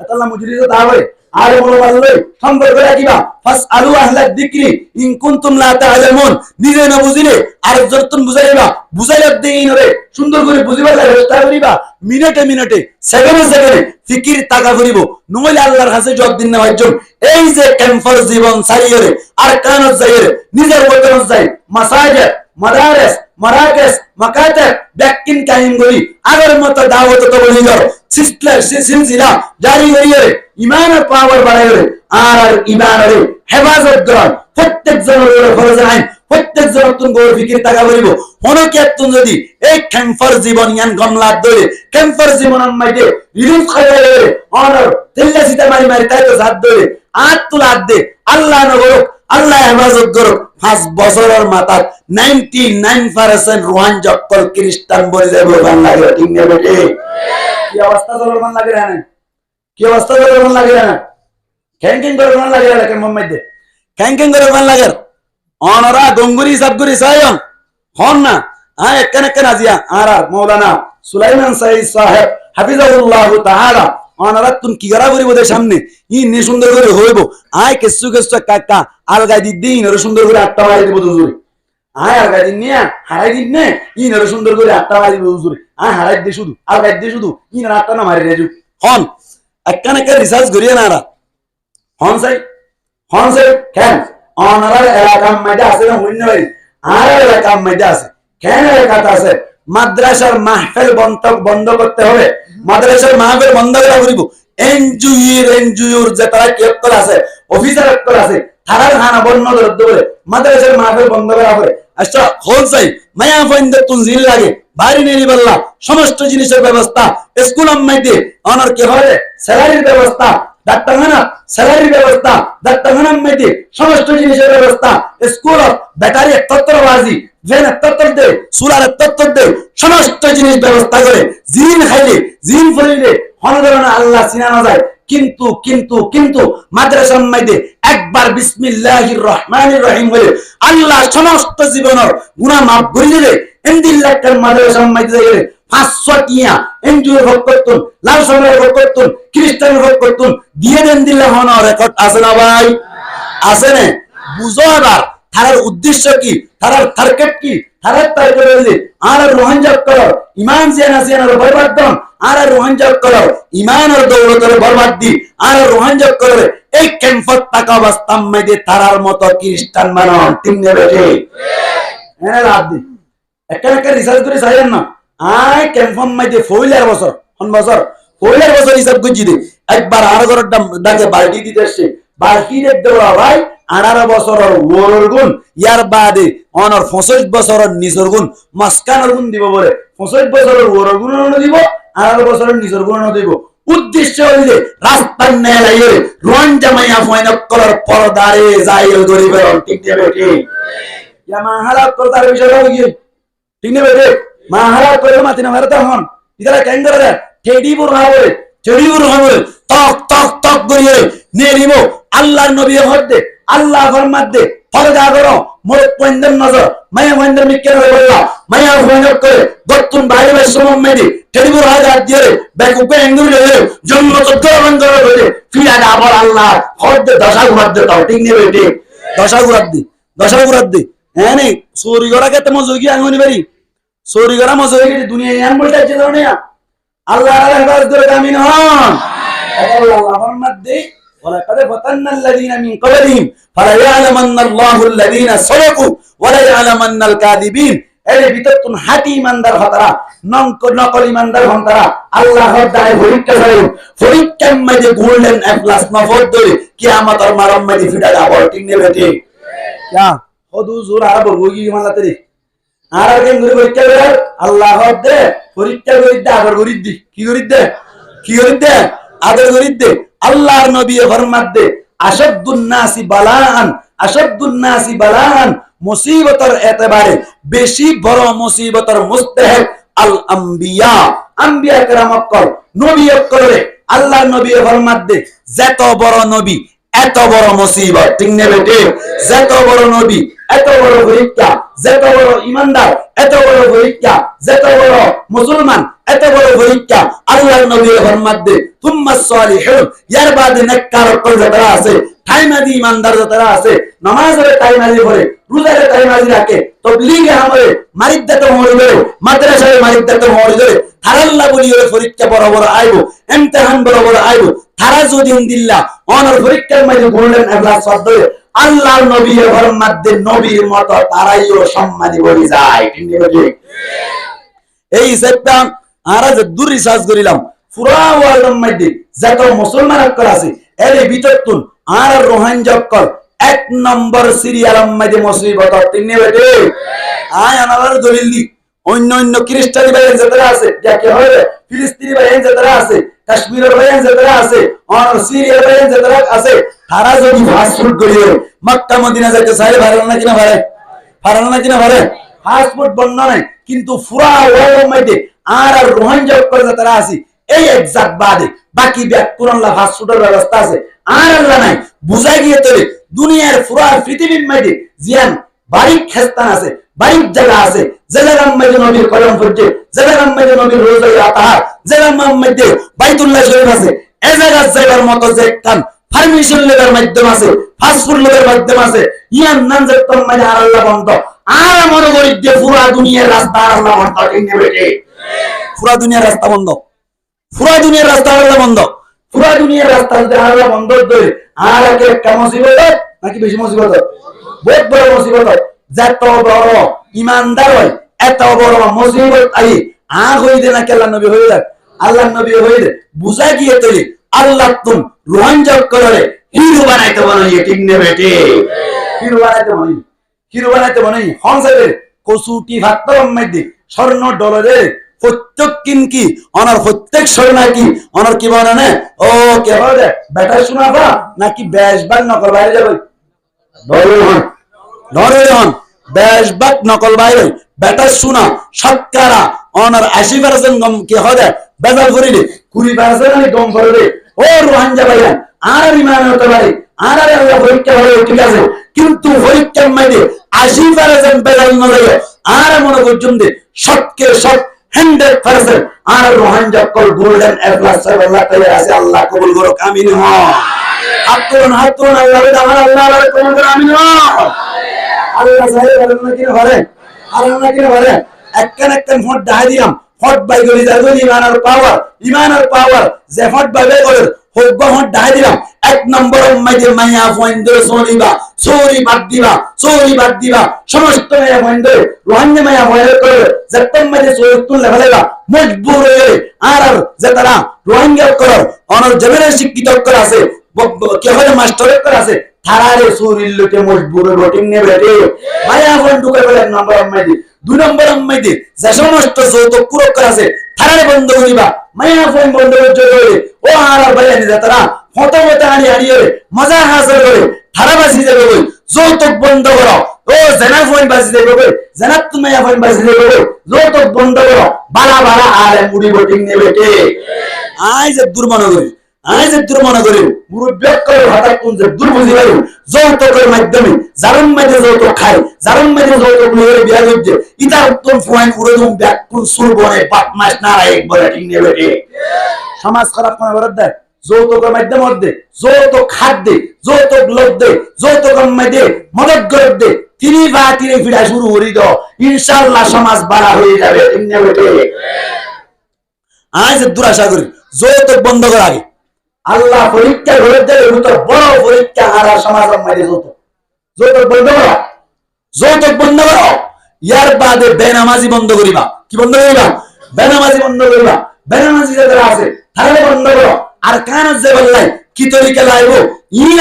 এতলা মুজরি তো তা হয় আরে মনোমাল লই সম্পর্ক রাখিবা ফাসআলু আহলা যিকরি ইন কুনতুম লা তা'লামুন নিজে না বুঝিলে আর যতন বুঝাইবা বুঝাইলে দেই নরে সুন্দর করে বুঝিবার লাগে চেষ্টা করিবা মিনিটে সেকেন্ডে ফিকির তাকা করিব নইলে আল্লাহর কাছে জবাব দিন না ভাইজন এই যে ক্যাম্পাস জীবন সারিয়ে আর কান যাইরে নিজের বদন যাই মাসাজিদ মাদারিস মারাকেস মাকাতাব ব্যাকিন কাহিম গলি আগের মতো দাওয়াত তো বলি গর সিলসিলা জারি করিয়ে ইমানের পাওয়ার বাড়াইরে আর ইমানের হেফাজত করার প্রত্যেক জনের ফরজ আইন প্রত্যেক জন তুমি গৌর ফিকির টাকা বলিব হনকে তুমি যদি এই ক্যাম্পাস জীবন ইয়ান গমলা দলে ক্যাম্পাস জীবন মাইতে রিলিফ খাইলে অনর তেল্লা সিতা মারি তাই তো জাত দলে আত তুলা দে আল্লাহ নগর আল্লাহ হেফাজত করুক 5 বছরের মাথায় 99% রোহান জক্কল খ্রিস্টান বলে যাবে বাংলাদেশ ঠিক নেই বেটে কি অবস্থা চলমান লাগে না কি অবস্থা চলমান লাগে না ক্যাঙ্কিং করে মান লাগে না কেমন মধ্যে ক্যাঙ্কিং করে মান লাগে অনরা গঙ্গুরি সাবগুরি সায়ং হন না হ্যাঁ একখান আজিয়া আর মৌলানা সুলাইমান সাহেব হাফিজাহুল্লাহ তাআলা অনারা তুমি কি করা করিব ওদের সামনে ই নে সুন্দর করে হইব আয় কেসু কাকা আলগাই দিন ওর সুন্দর করে আটটা মারি দিব হুজুর আয় আলগাই দিন নিয়া হারাই দিন নে ই ওর সুন্দর করে আটটা মারি দিব হুজুর আয় হারাই দে শুধু আলগাই দে শুধু ই না আটটা না মারি রেজু হন একখান রিসার্চ করিয়া না আরা হন সাই কেন অনারা এলাকার মধ্যে আছে না হইন ভাই আর এলাকার মধ্যে আছে কেন এলাকাতে আছে মাদ্রাসার মাহফিল বন্ধ করতে হবে মাদ্রাসার মাহফিল বন্ধ করা করিব এনজিওর যে তারা কেপ্টর আছে অফিসার কেপ্টর আছে তারার হানা বন্ধ করতে বলে মাদ্রাসার মাহফিল বন্ধ করা হবে আচ্ছা হোল চাই মায়া ফাইন্দ তুন জিল লাগে বাড়ি নেই বললা সমস্ত জিনিসের ব্যবস্থা স্কুল আম্মাইতে অনার কি হয় স্যালারির ব্যবস্থা ডাক্তারখানা স্যালারির ব্যবস্থা ডাক্তারখানা আম্মাইতে সমস্ত জিনিসের ব্যবস্থা স্কুল ব্যাটারি তত্ত্ববাজি সমস্ত জিনিস ব্যবস্থা করে জিন খাইলে জিন ফলিলে হনধরণে আল্লাহ চিনানো যায় কিন্তু কিন্তু কিন্তু মাদ্রাসার মধ্যে একবার বিসমিল্লাহির রহমানির রহিম বলে আল্লাহ সমস্ত জীবনের গুনাহ মাফ করে দিলে ইনদিল্লাহর মাদ্রাসার মধ্যে গেলে 500 টিয়া এনজিও ভোগ করতুন লাল সরকার ভোগ করতুন খ্রিস্টান ভোগ করতুন দিয়ে দেন দিল্লাহ হন রেকর্ড আছে না ভাই আছে না বুঝো এবার তার উদ্দেশ্য কি তার টার্গেট কি তার টার্গেট হইছে আর রোহানজাব করো ইমান জিয়ানার বরবাদ দন আর রোহানজাব করো ইমানের দৌলতের বরবাদ দি আর রোহানজাব করো এই ক্যাম্পাস টাকা অবস্থার মধ্যে তারার মতো খ্রিস্টান বানান তিন নেবে হ্যাঁ লাভ দি একটা রিসার্চ করে চাইলেন না আই ক্যাম্পাস মধ্যে ফইলার বছর ফইলার বছর হিসাব গুজি দে একবার আর ঘরের ডাকে বালতি দিতে আসছে বালতি দেওয়া ভাই 18 বছরের ওর গুণ ইয়ার বাদে অনর 25 বছরের নিজের গুণ মাসকানের গুণ দিব বলে 25 বছরের ওর গুণ দিব 18 বছরের নিজের গুণ দিব উদ্দেশ্য হইলে রাস্তার নেয় লাইরে রোয়ান জামাইয়া ফাইনাল করার পরদারে যাইল গরিবের ঠিক দেবে ঠিক ইয়া মাহালা করতার বিষয় হই ঠিক নেবে ঠিক মাহালা করে মাতি না মারতে হন ইদারা কেন করে টেডিবুর হবে তক তক তক করিয়ে নিয়ে নিব আল্লাহর নবী হদে আল্লাহ ফরমাত দে পরদা করো মোর পয়ন্দর নজর মায়া পয়ন্দর মিকের হয়ে বললা মায়া পয়ন্দর করে গতুন বাইরে বাইরে সমম মেদি টেডিবুর হাজার দিয়ে বেকুপে এঙ্গুলে জন্ম তো বন্ধ করে ফিরা আবার আল্লাহ হদে দশা ঘুরাত দে তাও ঠিক নেবে ঠিক দশা ঘুরাত দে হ্যাঁ নে চোরি করা কে তেমন যোগী আঙ্গুনি বাড়ি চোরি করা মজা হয়ে গেছে দুনিয়া এমন বলতে আছে না আল্লাহ হেফাজত করে আমিন হন আল্লাহ ফরমাত দে ولقد فتنا الذين من قبلهم فلا يعلمن الله الذين صدقوا ولا يعلمن الكاذبين এর ভিতর তুন হাতি ইমানদার হতারা নকল ইমানদার হতারা আল্লাহ দায় পরীক্ষা করে পরীক্ষার মধ্যে গোল্ডেন এ প্লাস নফর ধরে কিয়ামতের মারম মধ্যে ফিটা যাব ঠিক নেবে ঠিক क्या হদু জোর আর বগি মালাতে আর আগে করে পরীক্ষা করে আল্লাহ দে পরীক্ষা করে দে আদর করে দি কি করে দে আদর করে দে আল্লাহর নবী ফরমাত দে আশাদুন নাসি বালান মুসিবতের এতবারে বেশি বড় মুসিবতের মুস্তাহিক আল আম্বিয়া کرام অকল নবী অকলরে আল্লাহর নবী ফরমাত দে যত বড় নবী এত বড় মুসিবত ঠিক নেবে ঠিক যত বড় নবী এত বড় পরীক্ষা যত বড় ইমানদার এত বড় পরীক্ষা যত বড় মুসলমান এত বড় পরীক্ষা আল্লাহর নবী ফরমাত দে তুম্মা সালিহুন ইয়ার বাদে নেককার কল যারা আছে টাইমাদি ইমানদার যারা আছে নামাজের টাইমাদি পড়ে রোজার টাইমাদি রাখে তাবলীগে আমলে মারিদাতে মরে গেল মাদ্রাসায় মারিদাতে মরে গেল আল্লাহ বলিয়ে পরীক্ষা বড় বড় আইব ইমতিহান বড় বড় আইব তারা যদি দিল্লা অনর পরীক্ষার মধ্যে গোল্ডেন এপ্লাস শব্দ আল্লাহর নবী ফরমাত দে নবীর মত তারাইও সম্মানী বলি যায় ঠিক এই সেপ্টাম আর যে দূর রিসার্চ করিলাম পুরা ওয়ার্ল্ডের মধ্যে যত মুসলমান অকল আছে এর ভিতর তুন আর রোহিঙ্গা অকল এক নম্বর সিরিয়ালের মধ্যে মুসিবত তিন নেবে আয় আনার দলিল দি অন্য খ্রিস্টানি ভাই যারা আছে যাকে হয় ফিলিস্তিনি ভাই যারা আছে কাশ্মীরের ভাই যারা আছে আর সিরিয়ার ভাই যারা আছে তারা যদি ফাস্ট ফুড করিয়ে মক্কা মদিনা যাইতে চাই ভাড়া না কিনা ভাড়া ফাস্ট ফুড বন্ধ নাই কিন্তু পুরা ওয়ার্ল্ডের মধ্যে আর রোহিঙ্গা অকল যারা আছে এই এক্সাক্ট বাদে বাকি ব্যাকুরল্লাহ ফাস্ট ফুডের ব্যবস্থা আছে আর আল্লাহ নাই বুঝাই গিয়ে তবে দুনিয়ার পুরা পৃথিবীর মধ্যে জিয়ান বাড়ির খেস্তান আছে বাড়ির জায়গা আছে জায়গার মধ্যে নবীর কলম পড়ছে জায়গার মধ্যে নবীর রোজা আতাহার জায়গার মধ্যে বাইতুল্লাহ শরীফ আছে এই জায়গার মতো যে কান পারমিশন লেবার মাধ্যম আছে ফাস্ট ফুড লেবার মাধ্যম আছে ইয়ান নাম যে তোর মানে আর আল্লাহ বন্ধ আর মনে করি যে পুরা দুনিয়ার রাস্তা আল্লাহ বন্ধ ঠিক নেবে পুরা দুনিয়ার রাস্তা বন্ধ পুরা দুনিয়ার রাস্তা আল্লাহ বন্ধ পুরা দুনিয়ার রাস্তা আল্লাহ বন্ধ ধরে আর একটা মুসিবত নাকি বেশি মুসিবত বহুত বড় মুসিবত যত বড় ইমানদার হয় এত বড় মুসিবত আই হইতে না আল্লাহ নবী হইলে আল্লাহ নবী হইলে বুঝা গিয়ে তৈরি আল্লাহ তুম রোহিঙ্গা করে হিরো বানাইতে বানাইয়ে ঠিক নেবে হিরো বানাইতে বানাই হংসের কসুটি ভাত্তর মধ্যে স্বর্ণ ডলারের প্রত্যেক কিনকি অনার প্রত্যেক স্বর্ণা কি অনার কি বানানে ও কে বলে বেটা শোনাবা নাকি বেশবাগ নকল বাইরে যাবে ধরে বেশবাগ নকল বাইরে বেটা শোনা সৎকারা অনার 80% গম কি হবে বেজাল করিলে 20% আমি গম করবে ও রোহিঙ্গা ভাইয়া আর ইমান হতে পারে আর আল্লাহ পরীক্ষা হবে ঠিক আছে কিন্তু পরীক্ষার মধ্যে 80% বেজাল নয় আর মনে করছেন যে সৎকে সৎ 100% আর রোহিঙ্গা কল গোল্ডেন এ প্লাস আল্লাহ তাআলা আছে আল্লাহ কবুল করুক আমিন হাত তুলুন আল্লাহ কবুল করুক আমিন আল্লাহ সাহেব আল্লাহ কি বলে একখান ফট ডাই দিলাম ফট বাই গলি যায় ইমানের পাওয়ার যে ফট বাই করে হোক ফট ডাই দিলাম এক নম্বর মাইতে মাইয়া ফয়েন্দ্র সরি বাদ দিবা সমস্ত মাইয়া ফয়েন্দ্র রোহিঙ্গা মাইয়া ফয়েন্দ্র করে যতম মাইতে সৈয়দুল লেভেলেবা মজবুর হয়ে আর যে তারা রোহিঙ্গা করে অনর জমিনের শিক্ষিত করে আছে কে হয় মাস্টার করে আছে থারারে সুরিল লোকে মজবুর রোটিং নেবে রে মাইয়া ফয়েন্দ্র করে বলে নম্বর মাইতে দুই নম্বর মাইতে যে সমস্ত যৌতুক কুরক করে আছে থারারে বন্ধ করিবা মাইয়া ফয়েন্দ্র বন্ধ করে ও আর বাইয়ানি তারা ফটোমতে হারিয়ে মজা হাসিল করে ধারাবাসি যাবে বই যৌতুক বন্ধ করো ও জেনা ফোন বাসি যাবে বই জেনাত তুমি ফোন বাসি যাবে বই যৌতুক বন্ধ করো বালা আর মুড়ি বটিং নেবে কে আজ দুর্মনা করি মুরব্বিক করে হঠাৎ কোন যে দুর্বুঝি ভাই যৌতুকের মাধ্যমে জারম মাঝে যৌতুক খায় জারম মাঝে যৌতুক নিয়ে বিয়া করছে ইটা উত্তম ফোন করে দম ব্যাক কোন সুর বনে বাপ মাস না একবার ঠিক নেবে কে সমাজ খারাপ কোন বরদ দেয় যৌতুকের মাধ্যমে যৌতুক খাদ্যে যৌতুক লোভদে যৌতুকের মধ্যে মদত গরদে তিনি ফিরা শুরু করি দাও ইনশাআল্লাহ সমাজ বাড়া হয়ে যাবে আজ দুরাশা করি যৌতুক বন্ধ করার আগে আল্লাহ পরীক্ষা ঘরে দেবে বড় পরীক্ষা আর সমাজের মধ্যে যৌতুক বন্ধ করো ইয়ার বাদে বেনামাজি বন্ধ করিবা। কি বন্ধ করিবা? বেনামাজি বন্ধ করিবা। বেনামাজি যারা আছে তাহলে বন্ধ করো। আর কান যে বললাই কি তরিকা লাইবো ইন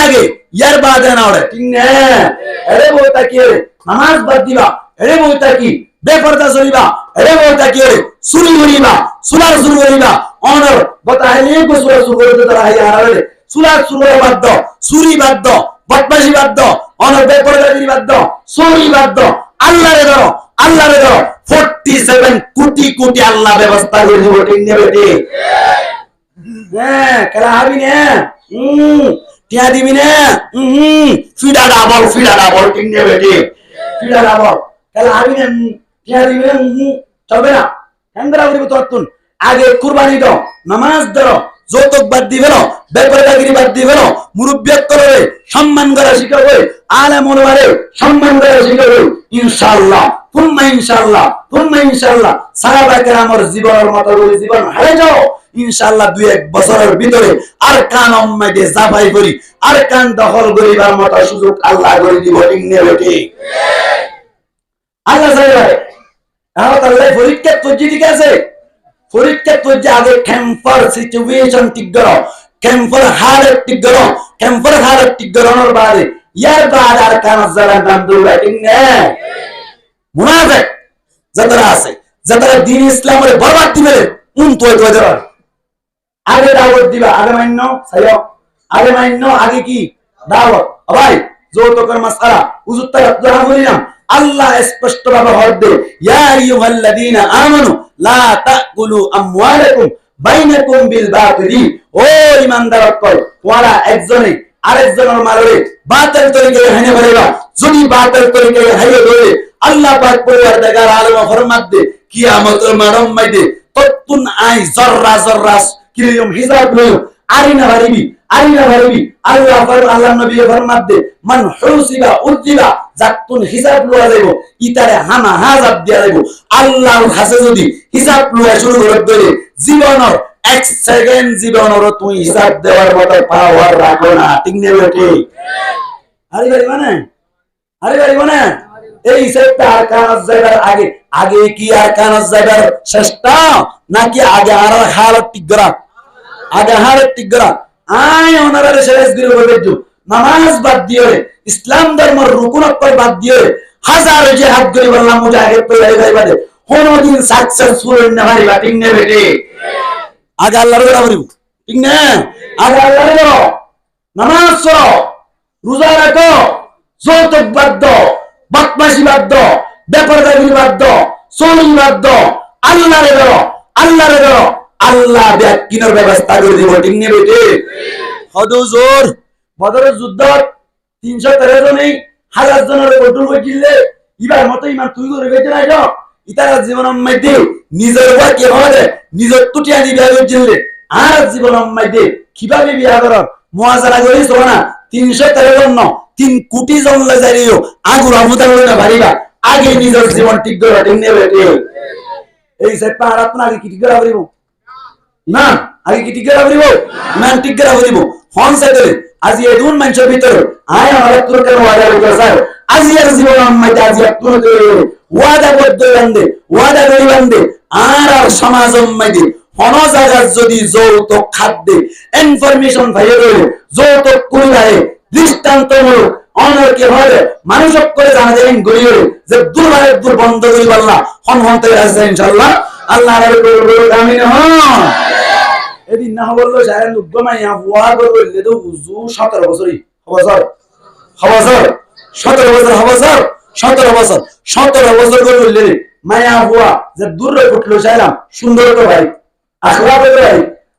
আগে ইয়ার বাদে না ওরে ঠিক না। এরে বলতা কি নামাজ বাদ দিবা, এরে বলতা কি বেপরদা চলিবা, এরে বলতা কি চুরি করিবা, চুলার চুর করিবা, অনর বতাহলে গোসুরা চুর করতে তারা হাইয়া হারালে চুলার চুর বাদ দাও, চুরি বাদ দাও, বদমাশি বাদ দাও, অনর বেপরদাগিরি বাদ দাও, চুরি বাদ দাও, আল্লাহরে ধরো, আল্লাহরে ধরো। 47 কোটি কোটি আল্লাহ ব্যবস্থা করে দিব ঠিক না বেটি? হ্যাঁ খেলা হাবি না টিয়া দিবি না ফিডা ডাবল ঠিক না বেটি? ফিডা ডাবল খেলা হাবি না টিয়া দিবি না চলবে না। হ্যাংরা করিব তোর আগে কুরবানি দাও, নামাজ ধরো, যৌতুক বাদ দিবে না, বেপরদাগিরি বাদ দিবে না, মুরব্বিয়ত্বরে সম্মান করা শিখাবে, আলেম ওলামারে সম্মান করা শিখাবে। ইনশাআল্লাহ তুম্মা ইনশাআল্লাহ সাহাবা কেরামের জীবনের মতো করে জীবন হারে যাও। ইনশাআল্লাহ 2-1 বছরের ভিতরে আর কান উম্মতে জাফাই করি, আর কান দখল করিবার মতো সুযোগ আল্লাহ করে দিব ঠিক না বেটি? আল্লাহ চাইবে আল্লাহ পরীক্ষা পদ্ধতি ঠিক আছে। পরীক্ষা পদ্ধতি আগে ক্যাম্পার সিচুয়েশন ঠিক করো, ক্যাম্পার হালত ঠিক করো, ক্যাম্পার হালত ঠিক করানোর বাদে ইয়ার বাদ আর কান যারা নাম দুর্বা ঠিক না। মুনাফিক যারা আছে, যারা দ্বীন ইসলামের বরবাদ দিবে তো ধরো আগে দাওয়াত দিবা, আগে মান্য সাইও, আগে মান্য আগে কি দাওয়াত। ভাই যৌতুকের মাসআলা হুজুর তাআলা আপনারা বলিলাম আল্লাহ স্পষ্ট ভাবে হরদে ইয়া আইয়ুহাল্লাযীনা আমানু লা তাকুলু আমওয়ালাকুম বাইনাকুম বিল বাতিল। ও ঈমানদার কল ওয়ালা একজনে আরেকজনের মালরে বাতিল তরিকায় হানে বলিবা, যদি বাতিল তরিকায় হাইয়ে ধরে আল্লাহ পাক পরওয়ারদিগার আলম ফরমাত দে কিয়ামতের মারম মাইদে ততুন আই জররা কিরম হিসাব লইও আরিনা ভারিবি আল্লাহ নবী ফরমাত দে মান হুসিবা উযিবা যাতুন হিসাব লওয়া যাইবো ইতারে হানা হাজাব দিয়া যাইবো। আল্লাহর কাছে যদি হিসাব লওয়া শুরু করে দিলে জীবনের 1 সেকেন্ড জীবনের তুই হিসাব দেওয়ার মতো পাওয়ার রাখো না ঠিক না বেটি? আরে বাড়ি মানে এই হিসাবটা আর কানাজ যাইবার আগে কি আর কানাজ যাইবার চেষ্টা নাকি আগে আর হালত ঠিক করা? আগে হালত ঠিক করা। আয় ওনারে শেষ দিল বলে নামাজ বাদ দিয়ে ইসলাম ধর্মের রুকুনত্ব বাদ দিয়ে হাজার জিহাদ করে বললাম মুজাহিদ তৈরি হয়ে যাবে, কোনদিন সাকসেসফুল না পারিবা ঠিক না বেটি? আগে আল্লাহর কথা বলিব ঠিক না? আগে আল্লাহর বলো, নামাজ পড়ো, রোজা রাখো, যৌতুক বাদ দাও, বদমাশি বাদ দাও, বেপরদাগিরি বাদ দাও, চুরি বাদ দাও, আল্লাহরে ধরো, আল্লাহ ব্যাকিনের ব্যবস্থা করে দিব ঠিক না বেটি? হুজুর বদরের যুদ্ধ 313 জনই 1000 জনের কন্ট্রোল কইছিলে ইবার মত ইমান তুই করে বেঁচে নাই যাও ইতারা জীবনের মধ্যে নিজের ওয়া কি হবে নিজের টুটিয়া দি বিয়া কইছিলে আর জীবনের মধ্যে কিভাবে বিয়া করো মুআজারা করিস না 313 জন 3 কোটি জন লাজারিও আগুর আমুতা করে না ভারিবা আগে নিজের জীবন ঠিক করে ঠিক না বেটি? এই সেট পাহাড় আপনার আগে কি ঠিক করে ভারিব না? আগে কি ঠিক করে ভারিব? ইমান ঠিক করে ভারিব হন সাইডে আজি এদুন মানুষের ভিতরে আয় আমার তোর কেন ওয়াদা করতে স্যার আজি আর জীবন আমাদের আজি তোর ওয়াদা করতে ওয়াদা করি বান্দে আর সমাজ আমাদের হন জায়গা যদি যৌতুক খাদ্যে ইনফরমেশন ভাইয়ে রইল যৌতুক করি রাখে দৃষ্টান্তমূলক অনরকে হয় মানুষ করে জানা যাবেন গড়িয়ে যে দুর্বারের দূর বন্ধ করি পারলা হন হন থেকে আসছে ইনশাআল্লাহ আল্লাহ আমিন হন এদিন না বললো সারা লুকমাইয়া ওয়া করলে তো হুজু 17 বছরই হবছর 17 বছর করলে মায়া হুয়া যে দূরে ফুটলো চাইলাম সুন্দর তো ভাই আখলা তো ভাই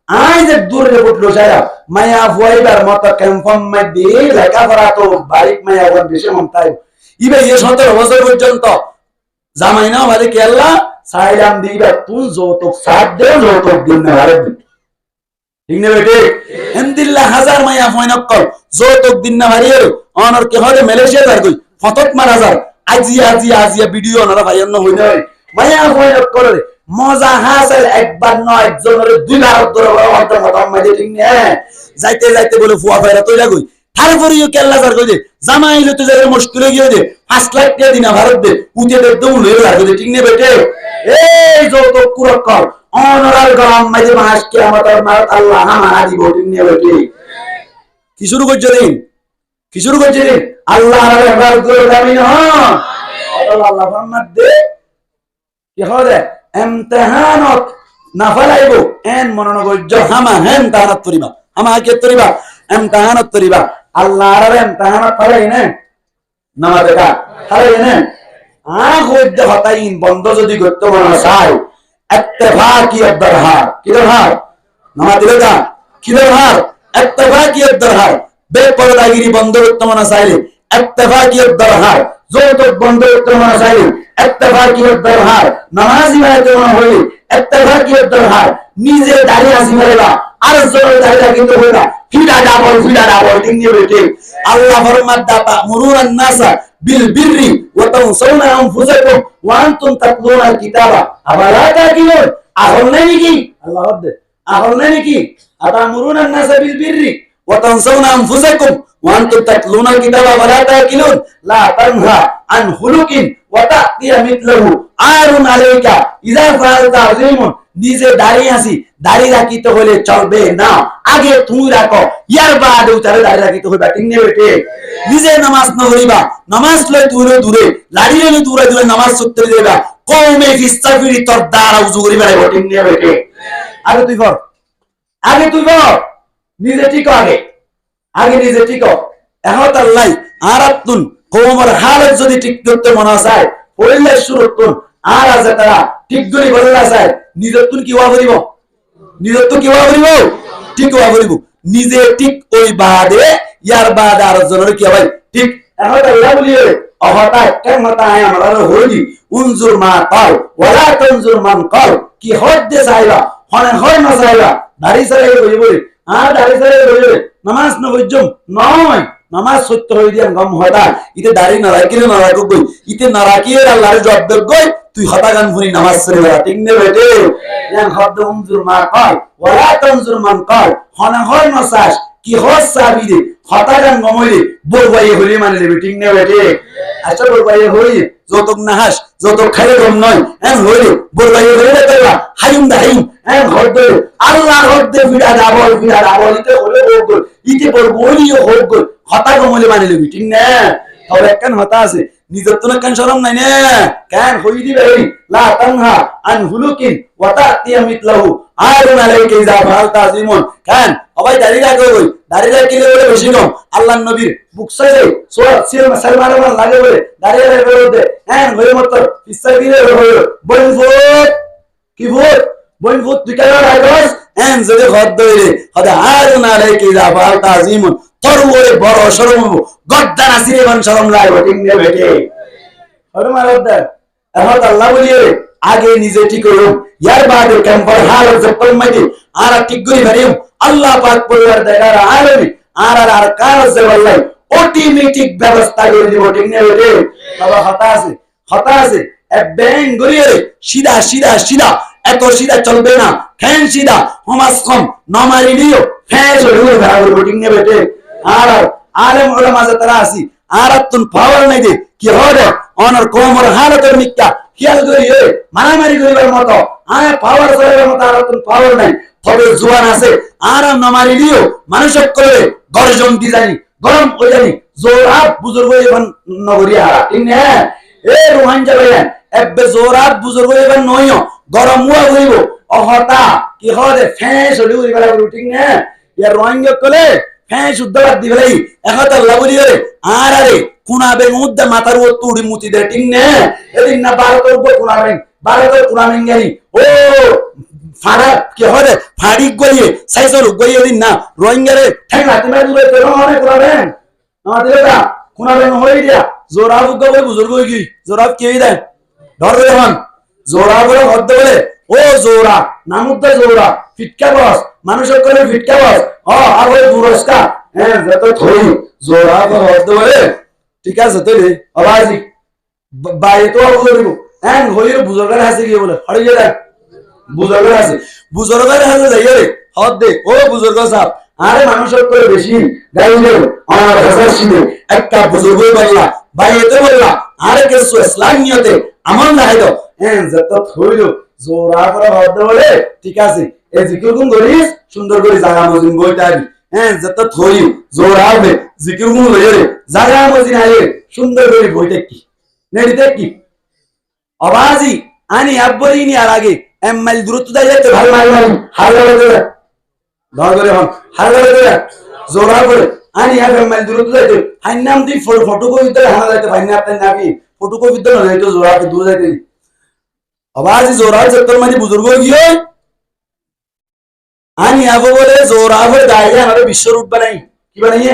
আই যে দূরে ফুটলো চাইলাম মায়া হুয়াইবার মত কনফার্ম মে দিয়ে লেখাপড়া তো বাইক মায়া হুয়া বেশি মনতাই ইবে 17 বছর পর্যন্ত জামাই না বলে কি আল্লাহ চাইলাম দিবা তুই যৌতুক সাথ দে যৌতুক দিন না আরে ঠিক না বেটি? আলহামদুলিল্লাহ হাজার মায়া ফয়নক কল যৌতুক দিন না ভারিয়ে অনর কে হলে মালয়েশিয়া যাই কই ফতত মারা যায় আজিয়া ভিডিও না ভাইয়ান না হই না মায়া ফয়নক করে মজা হাসিল একবার নয় একজনের দুইবার ধরে অন্তর কথা মাঝে ঠিক না যাইতে বলে ফুয়া ফায়রা তৈরা কই তারপরেও কেল্লা সার কই দে জামাই হইলে তো যাই মুশকিলে গিয়ে দে 5 লাখ টাকা দিনা ভারত দে উঠে দে দৌড় হয়ে লাগবে ঠিক নে বেটে এই যত কুরকর অনরাল গরম মাঝে মাস কি আমাদের মারত আল্লাহ হামারা দিব ঠিক নে বেটে কি শুরু করছে দিন কি শুরু করছে দিন আল্লাহ আর ইবাদত করে আমিন হ্যাঁ আল্লাহ ফরমাত দে কি হবে ইমতিহানত না ফলাইবো এন মনোনগজ্য হামা হেন তাহানাত করিবা হামা কে করিবা ইমতিহানত করিবা আল্লাহ আর ইমতিহানত ফলাই না নামাজে কা ফলাই না আগোদ্য হতাইন বন্ধ যদি করতে মন চায় ইত্তেফাকিয়ত দরহার কি দরহার নামাজ দিলে যা কি দরহার ইত্তেফাকিয়ত দরহার বেপরদাগিরি বন্ধ করতে মন চাইলে ইত্তেফাকিয়ত দরহার যৌতুক বন্ধ করতে মন চাইলে ইত্তেফাকিয়ত দরহার নামাজি হইতে মন হইলে ইত্তেফাকিয়ত দরহার নিজে দাঁড়িয়ে আসি মেলা আর জোরে দাঁড়িয়ে কিন্তু হইলা ফিডা ডাবল ঠিক নিয়ে বেটে আল্লাহ ফরমাত দাতা মুরুরান নাসা বিল বিররি ওয়া তানসাউনা আনফুসাকুম ওয়া আনতুম তাতলুনা আল কিতাবা আফালা তাকিলুন আহল নাই নাকি আল্লাহ বলে আহল নাই নাকি আতামুরুনান নাসা বিল বিররি ওয়া তানসাউনা আনফুসাকুম ওয়া আনতুম তাতলুনা আল কিতাবা আফালা তাকিলুন লা তানহা আন খুলুকিন ওয়া তাতিয়া মিথলহু আরুন আলাইকা ইযা ফাআলতা আযীমুন নিজে দাঁড়িয়ে আসি দাঁড়িয়ে রাখিতে হলে চলবে না আগে তুমি রাখো ইয়ার বাদে উতারে দাঁড়িয়ে রাখিতে হবে ঠিক নেই বেটে নিজে নামাজ না হইবা নামাজ লয় দূরে দূরে লাড়িয়ে লয় দূরে দূরে নামাজ সত্যি দেবা কওমে ফিস্তাফিরি তোর দ্বারা উজু করি বেড়াই ঠিক নেই বেটে আগে তুই কর নিজে ঠিক আগে নিজে ঠিক এখন আল্লাহ আরাতুন কওমের হালত যদি ঠিক করতে মনে চায় পড়লে শুরু করুন আর আছে তারা ঠিক করে বললা চায় নিজের তুন কি ওয়া করিব ঠিক ওয়া করিব নিজে ঠিক ওই বাদে ইয়ার বাদে আর জনের কি হবে ঠিক এখন আল্লাহ বলিয়ে অহতা কেমতা আয় আমরা হইলি উনজুর মা কাল ওয়ালা তানজুর মান কাল কি হদ্দে চাইবা হয় না চাইবা দাড়ি চাই বলি আর দাড়ি চাই বলি নামাজ না বুঝুম নয় নামাজ সত্য হয়ে দিয়া গম হতা ইতে দাড়ি না রাখিলে না রাখব ইতে না রাখিয়ে আল্লাহর জবাব দেব গই তুই হতা গান ফুরি নামাজ পড়ে বেড়া ঠিক নে বেটে ইয়ান হদ্দ উনজুর মা কাল ওয়ালা তানজুর মান কাল হয় না চাস কি হস চাবি দে হতা গান গমইলে বরবাই হলি মানে দেবে ঠিক নে বেটে আচ্ছা বরবাই হলি যতক না হাস যতক খাইলে গম নয় এন হইলে বরবাই হইলে তাইবা হাইম এন হদ্দ আল্লাহ হদ্দ ফিরা ডাবল ইতে হলে হোক ইতে বরবইলিও হোক হতা গমইলে মানে লবি ঠিক না তবে কেন হতা আছে নিজের তো না কেন শরম নাই না কেন হই দিবে লা তানহা আন হুলুকিন ওয়া তাতিয়া মিথলাহু আরুন আলাইকা ইযা ফাআলতা আযীমুন কেন সবাই দাঁড়িয়ে রাখো দাঁড়িয়ে রাখলে বলে বেশি কম আল্লাহর নবীর বুক সাইজে সোয়া সিল সালমান লাগে বলে দাঁড়িয়ে রাখো বলে হ্যাঁ হই মত ইসসাবিরে হই বনফুট কি ভূত বনফুট তুই কেন রাখছস এন যদি হদ দইরে হদা আরুন আলাইকা ইযা ফাআলতা আযীমুন তোর ওরে বড় শরম গদ্দার আসিরে মান শরম লাগবে ঠিক নে বেটে আর মারদার এখন আল্লাহ বলিয়ে আগে নিজে ঠিক করো ইয়ার বাদে ক্যাম্পার হাল জপল মাইদি আর ঠিক করি ভারিম আল্লাহ পাক পরিবার দেখার আলমী আর কাজ দেওয়াল্লাই অটোমেটিক ব্যবস্থা করে দিব ঠিক নে বেটে বাবা হতা আছে এ ব্যাং গরিয়ে সিধা এত সিধা চলবে না ফ্যান সিধা সমাজ কম নমারি দিও ফ্যান হয়ে ভাড়া ঠিক নে বেটে আর আলেম উলামা যারা আছি আর তুন পাওয়ার নাই দে কি হবে অনর কোমর হালতের মিক্কা খেয়াল করি মারামারি করিবার মতো আয় পাওয়ার করিবার মতো আর তুন পাওয়ার নাই তবে জোয়ান আছে আর নমারি দিও মানুষ করে গর্জন দি জানি গরম হই জানি জোরাব বুজুর্গ ইবন নগরিয়া ঠিক না এ রোহান যাবে এববে জোরাব বুজুর্গ ইবন নইও গরম মুয়া হইব অহতা কি হবে ফেস হলি করিবার ঠিক না ইয়া রোহাঙ্গ কলে হ্যাঁ শুদ্ধবাদ দিবে এখন আল্লাহ বলি আর আরে কুনাবে মুদ্দা মাথার ও তুড়ি মুতি দে ঠিক না এদিন না ভারতের উপর কুনাবেন জানি ও ফাড়া কি হয় ফাড়ি গইয়ে সাইসর গইয়ে দিন না রোহিঙ্গারে ঠেঙ্গা তুমি দূরে তো অনেক কুনাবেন আমাদের এটা কুনাবেন হই দিয়া জোরাব গবে বুজুর্গ কি জোরাব কি হই দেয় ধর এখন জোরাব হদ্দ বলে ও জোরা নামুদ্দা জোরা ফিটকা বস মানুষের করে ফিটকা বস আর ওই পুরস্কার হ্যাঁ যত থই জোরা হদ্দ বলে ঠিক আছে তো রে আবাজি বাইরে তো বুঝরিব হ্যাঁ হইর বুজুর্গের হাসি গিয়ে বলে হড়িয়ে দেখ বুজুর্গের হাসি যাইয়ে রে হদ দে ও বুজুর্গ সাহেব আরে মানুষ করে বেশি গাইলেও আমার হাজার শিবে একটা বুজুর্গ বললা বাইতে বললা আরে কিছু ইসলামিয়তে আমল নাই তো হ্যাঁ যত থইল জোরা করে হতে বলে ঠিক আছে এই জিকির গুণ করিস সুন্দর করে জায়গা মজিন বইটা হ্যাঁ যত থই জোরা হবে জিকির গুণ লইরে জায়গা মজিন আইলে সুন্দর করে বইটা কি নেড়িতে কি আওয়াজি আনি আব্বরিনি আর আগে এমএল দ্রুত যাইতে ভালো মারি হারলে ধরে ধরে হন হারলে ধরে জোরা করে আনি এমএল দ্রুত যাইতে হাইনাম দি ফটো কই দিতে হানা যাইতে ভাইনা আপনি নাকি ফটো কই দিতে না যাইতে জোরা কে দূর যাইতে আওয়াজি জোরা চত্বর মাঝে বুজুর্গ গিয়ে আনি আবো বলে জোরা হয়ে দাঁড়িয়ে আমাদের বিশ্ব রূপ বানাই কি বানাইয়ে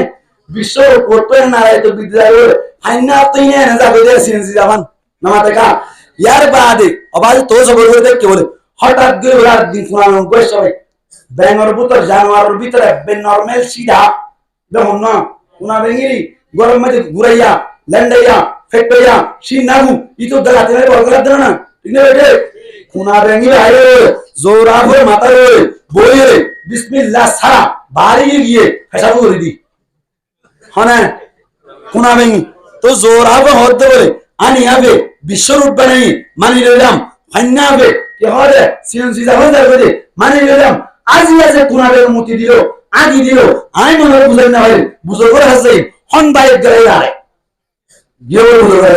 বিশ্ব করতে না তো বিদ্যালয় হাইনা আপনি না যাবে যে সিএনসি যাবান নামাতে কা यार बादे আবার তো সবর করে দেখে বলে হঠাৎ করে রাত দিন ফুলানো গোয় সবাই ব্যাঙর ভিতর জানোয়ারের ভিতরে বে নরমাল সিধা দেখুন না কোনা বেঙ্গিরি গরম মধ্যে ঘুরাইয়া ল্যান্ডাইয়া ফেটাইয়া সিনাগু ইতো দালাতে নাই বড় করে না ঠিক না বেটে কোনা বেঙ্গিরি আইরে জোরা হয়ে মাথা রে বইরে বিসমিল্লাহ সারা বাড়ি গিয়ে ফেসাবু করে দি হনা কোনা বেঙ্গি তো জোরা হতে বলে আনি আবে বিশ্বরূপ বানাই মানি লইলাম ফান্না হবে কি হবে সিএনসি যা হয়ে যাবে মানি লইলাম আজি আছে কোনাবের মুতি দিল আগি দিল আই মনে বুঝাই না ভাই বুঝো করে হাসে হন বাইক গড়াই আরে গিয়ে বুঝো করে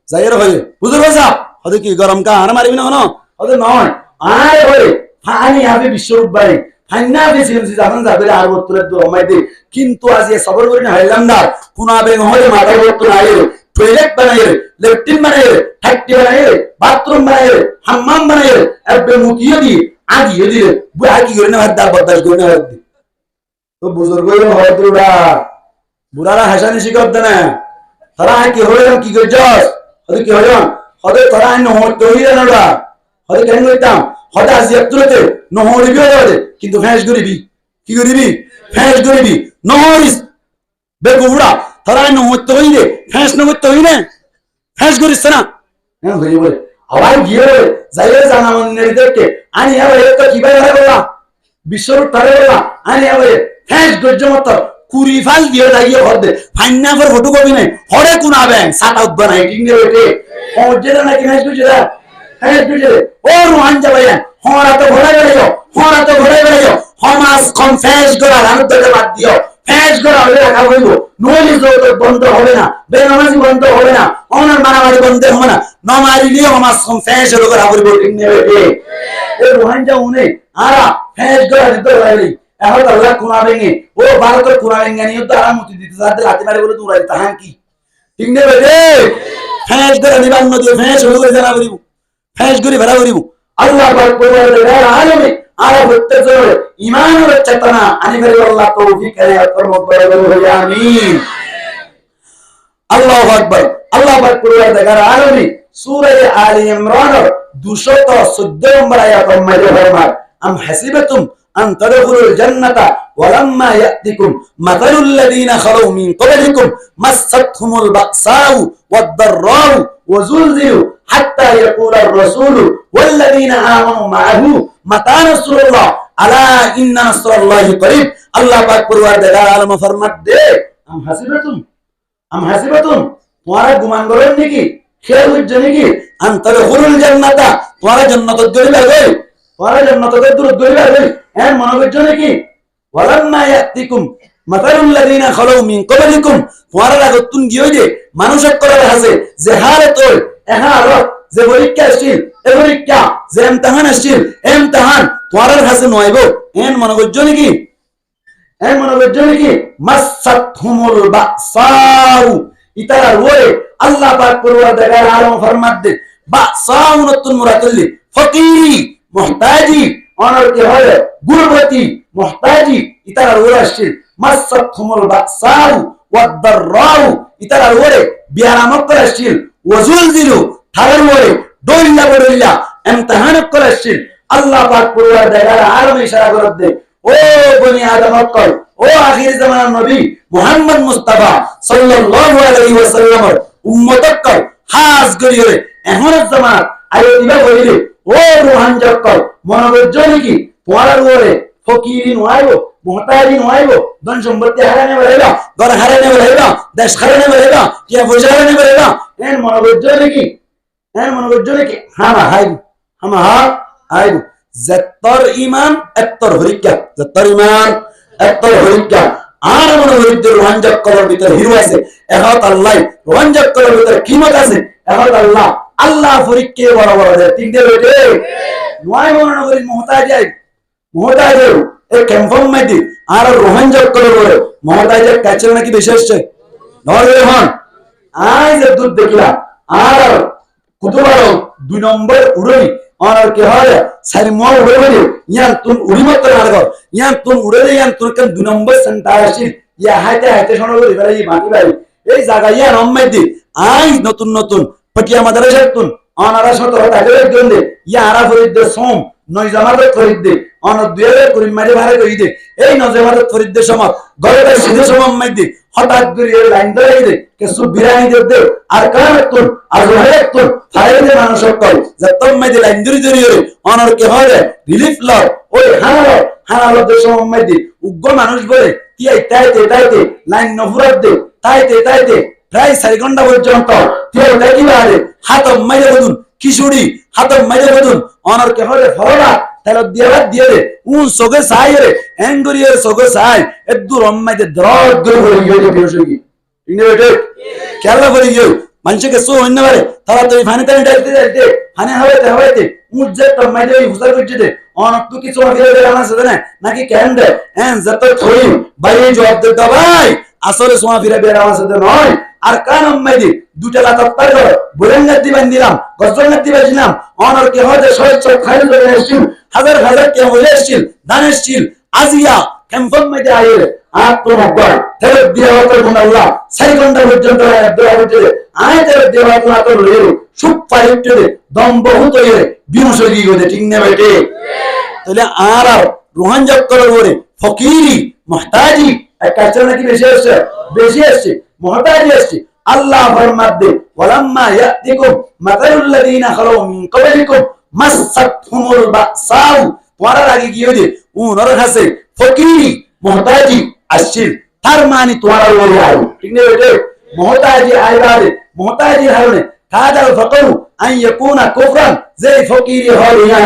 যাইর ভাই বুঝো কথা হদে কি গরম কা আর মারিবি না হনো হদে নয় আরে ভাই ফানি হবে বিশ্বরূপ বানাই ফান্না হবে সিএনসি যখন যাবে আর বত্তরের দো আমাই দে কিন্তু আজি সবর করে না হইলাম না কোনাবে হলে মাথা বত্তর আইরে टॉयलेट बनाए लेट्रिन बनाए फैक्ट्री बनाए बाथरूम बनाए हम्माम बनाए अबे मुतियो दी आगी दी बुआ की करने हद बर्दाश्त करने हद तो बुजुर्गों ने हदरुडा बुरारा हसानी शिकत ना तरा की होयम की गजस हदे की होयम हदे तरा न हो तोहिरा नडा हदे केन गइताम हदे আজিয়াতুতে নহরিবি হদে কিন্তু ফ্যাশ গরিবি কি গরিবি ফ্যাশ গরিবি নহরিস বেগুড়া तरा न होते होइले फैस न होते होइने फैस गरिस ना হ্যাঁ হই বলে আবার গিয়ে যাইলে জানা মনে দেখে আনি হবে তো কি বাইরে বলা বিশ্বর তারে বলা আনি হবে ফ্যাস গজ্জ মত কুরি ফাল দিয়ে লাগিয়ে হদে ফাইনা পর ফটো কপি নাই হরে কোন আবে সাটা উদ্বা নাই ঠিক নেই ওঠে ও যেটা নাকি ফ্যাস গজ্জ দা ফ্যাস গজ্জ ও রোহান যাবে হরা তো ঘোড়া গেলে যাও হরা তো ঘোড়া গেলে যাও হমাস কম ফ্যাস গড়া রান তো বাদ দিও ফ্যাস গড়া হলে রাখা হইব নলি যত বন্ধ হবে না বেনামাজি বন্ধ হবে না অনার মারামারি বন্ধ হবে না নমারি নিয়ে আমার ফ্যাস লোক রাবরি বোটিং নেবে এই রোহান যাওনে আরা ফ্যাস গড়া দিতে লাইলি এখন আল্লাহ কোনা ভেঙে ও ভারতের কোনা ভেঙে নিয়ে তো আরামতি দিতে যাতে লাতি মারে বলে দূরাই তাহান কি ঠিক নেবে রে ফ্যাস গড়া নিবান নদী ফ্যাস হলো করে জানা বলিব ফ্যাস গড়ি ভরা করিব আল্লাহ পাক পরওয়ারদিগার আলামে আরা হতে জোরে ঈমানের চেতনা আনি করে আল্লাহ তৌফিক করে কর্ম করে বলে আমিন আল্লাহু আকবার আল্লাহ পাক পরওয়ারদিগার আলামে সূরা আলে ইমরান 214 নম্বর আয়াত মধ্যে ফরমায় আম হাসিবাতুম আন তাদখুলুল জান্নাতা ওয়ালাম্মা ইয়াতিকুম মাতালুল লাযিনা খালু মিন ক্বাবলিকুম মাসাতহুমুল বাসাউ ওয়াদ-দাররাউ ওয়াযুলজিলু হাত্তা ইয়াকুলার রাসূলু ওয়াল্লাযিনা আমানু মাআহু মাতা নাসরুল্লাহ আলা ইন্না নাসরাল্লাহি করিব আল্লাহ পাক পরওয়ারদিগার আলম ফরমাত দে আম হাসিবাতুম তোমারা গুমান করেন নাকি খেয়াল হচ্ছে নাকি আন তাদখুলুল জান্নাতা তোমারা জান্নাতে যাবে তোমারা জান্নাতে দূর যাবে এর মনে করছো নাকি ওয়ালাম্মা ইয়াতিকুম মাতালুল লাযিনা খালু মিন ক্বাবলিকুম তোমারা রাগতুন গিয়ে যে মানুষের করার আছে যে হারে তোর এহারত যে পরীক্ষা আসছিল এই পরীক্ষা যে ইমতিহান আসছিল ইমতিহান তোমার কাছে নয়ব এন মনে করছো নাকি এন মনে করছো নাকি মাসাতহুমুল বাসাউ ইতারা ওরে আল্লাহ পাক পরওয়ারদিগার আলম ফরমাত দে বাসাউ নতুন মুরাদলি ফকিরি মুহতাজি অনর কি হয় গুরবতি মুহতাজি ইতারা ওরে আসছিল মাসাতহুমুল বাসাউ ওয়াদ-দাররাউ ইতারা ওরে বিয়ারামত করে আসছিল ওয়াজুলজিলু থারার ওরে দইল্লা বড়ইল্লা ইমতিহান করে আসছিল আল্লাহ পাক পরওয়ারদিগার আলম ইশারা করে দে ও বনি আদম কল ও আখির জামানার নবী মুহাম্মদ মুস্তাফা সাল্লাল্লাহু আলাইহি ওয়াসাল্লামের উম্মত কল হাজ করিয়ে এখন জামানাত আইও দিবা বলিলে ও রোহান জক্কল মনে করছো নাকি তোমার ওরে ফকিরি নয়বো মুহতাজি নয়ব ধন সম্পত্তি হারানে বেলাইব ঘর হারানে বেলাইব দেশ হারানে বেলাইব টিয়া পয়সা হারানে বেলাইব এর মনোবজ্জ নাকি হামা হাই যেত্তর ইমান এত্তর হরিকা যেত্তর ইমান এত্তর হরিকা আর মনোবজ্জের রোহানজাক করার ভিতরে হিরো আছে এহত আল্লাহ রোহানজাক করার ভিতরে কিমত আছে এহত আল্লাহ ফরিককে বড় বড় দেয় তিনটে বেটে নয় মনোনগরী মোহতাজ এই ক্যাম্পম মাইদি আর রোহানজাক করার পরে মোহতাজের কাছে নাকি বেশি আসছে নয় হন আই যে দুধ দেখলাম আর কুতুবার 2 নম্বর উড়ি আর কে হয় সারি মো উড়ে বলি ইয়ান তুন উড়ি মত না গো ইয়ান তুন উড়ে ইয়ান তুন কেন 2 নম্বর সেন্টার আসি ইয়া হাইতে শোনো বলি এই বাকি ভাই এই জায়গা ইয়া রম্মাইদি আই নতুন পটিয়া মাদ্রাসা তুন অনারা শত টাকা জন্য ইয়া আরা ফরিদ সোম নয় জামাত ফরিদ অন 2000 মারি ভাড়া কই দে এই নজমাত ফরিদ সময় গরে সিধে সময় মাইদি হঠাৎ করে লাইন ধরে দে কে সুবিরানি দে আর কার তুন আর রহে তুন ফাইলে মানুষ কল যতম মাইদি লাইন ধরে অনর কে হয় রিলিফ ল ওই হানালো দে সময় মাইদি উগ্র মানুষ বলে কি তাইতে লাইন নফরাত দে তাইতে প্রায় 4 ঘন্টা পর্যন্ত তেল লাগি বাড়ে হাতম মাইরে বদুন কিশোরী হাতম মাইরে বদুন অনর কে হয় ফরলা তাহলে দিয়ে দে উন সগে সাই রে এঙ্গরিয়ের সগে সাই এদু রম্মাইতে দ্রদ করে হয়ে গিয়ে বেশি ইনে বেটে কেলা করে গিয়ে মানুষকে সো হইনা পারে তারা তো ফানি তাই ডাইতে ফানি হবে মুজে তো মাইরে হুসার করতে দে অনক তো কিছু আগে দেনা আছে না নাকি কেন দে এন যত থই বাইরে জবাব দে ভাই আসলে সোয়া ফিরে বেরা আছে নয় আর কান মাইদি দুটা লাত পার করে বুরেঙ্গা দিবেন দিলাম গজল দিবেন দিলাম অনর কে হয় শহর খাইল করে আসছিল হাজার কে হয়ে আসছিল দানেশছিল আজিয়া ক্যাম্পন মাইদি আইলে আর তো নকর তেরে দিয়া হতো আল্লাহ 4 ঘন্টা পর্যন্ত দোয়া করতে আয় তেরে দেওয়া তো না তো লইল সুপ পাইতে দম বহুত হইলে বিমসগি গদে ঠিক না বেটে তাহলে আর রোহান জব করার পরে ফকিরি মুহতাজি এক কাছে নাকি বেশি আসছে মুহতাজি আসছে আল্লাহ ফরমাতে ওয়ালাম্মা ইয়াতিকুম মাতালুল লাযিনা খালু মিন ক্বাবলিকুম মাসাতহুমুল বাসাউ পড়ার আগে গিয়ে দে ওনার কাছে ফকিরি মুহতাজি আসছে তার মানে তোমার বলে আয় ঠিক না বেটে মুহতাজি আইবারে মুহতাজি হারনে কাদাল ফাকরু আন ইয়াকুনা কুফরান যে ফকিরি হয় না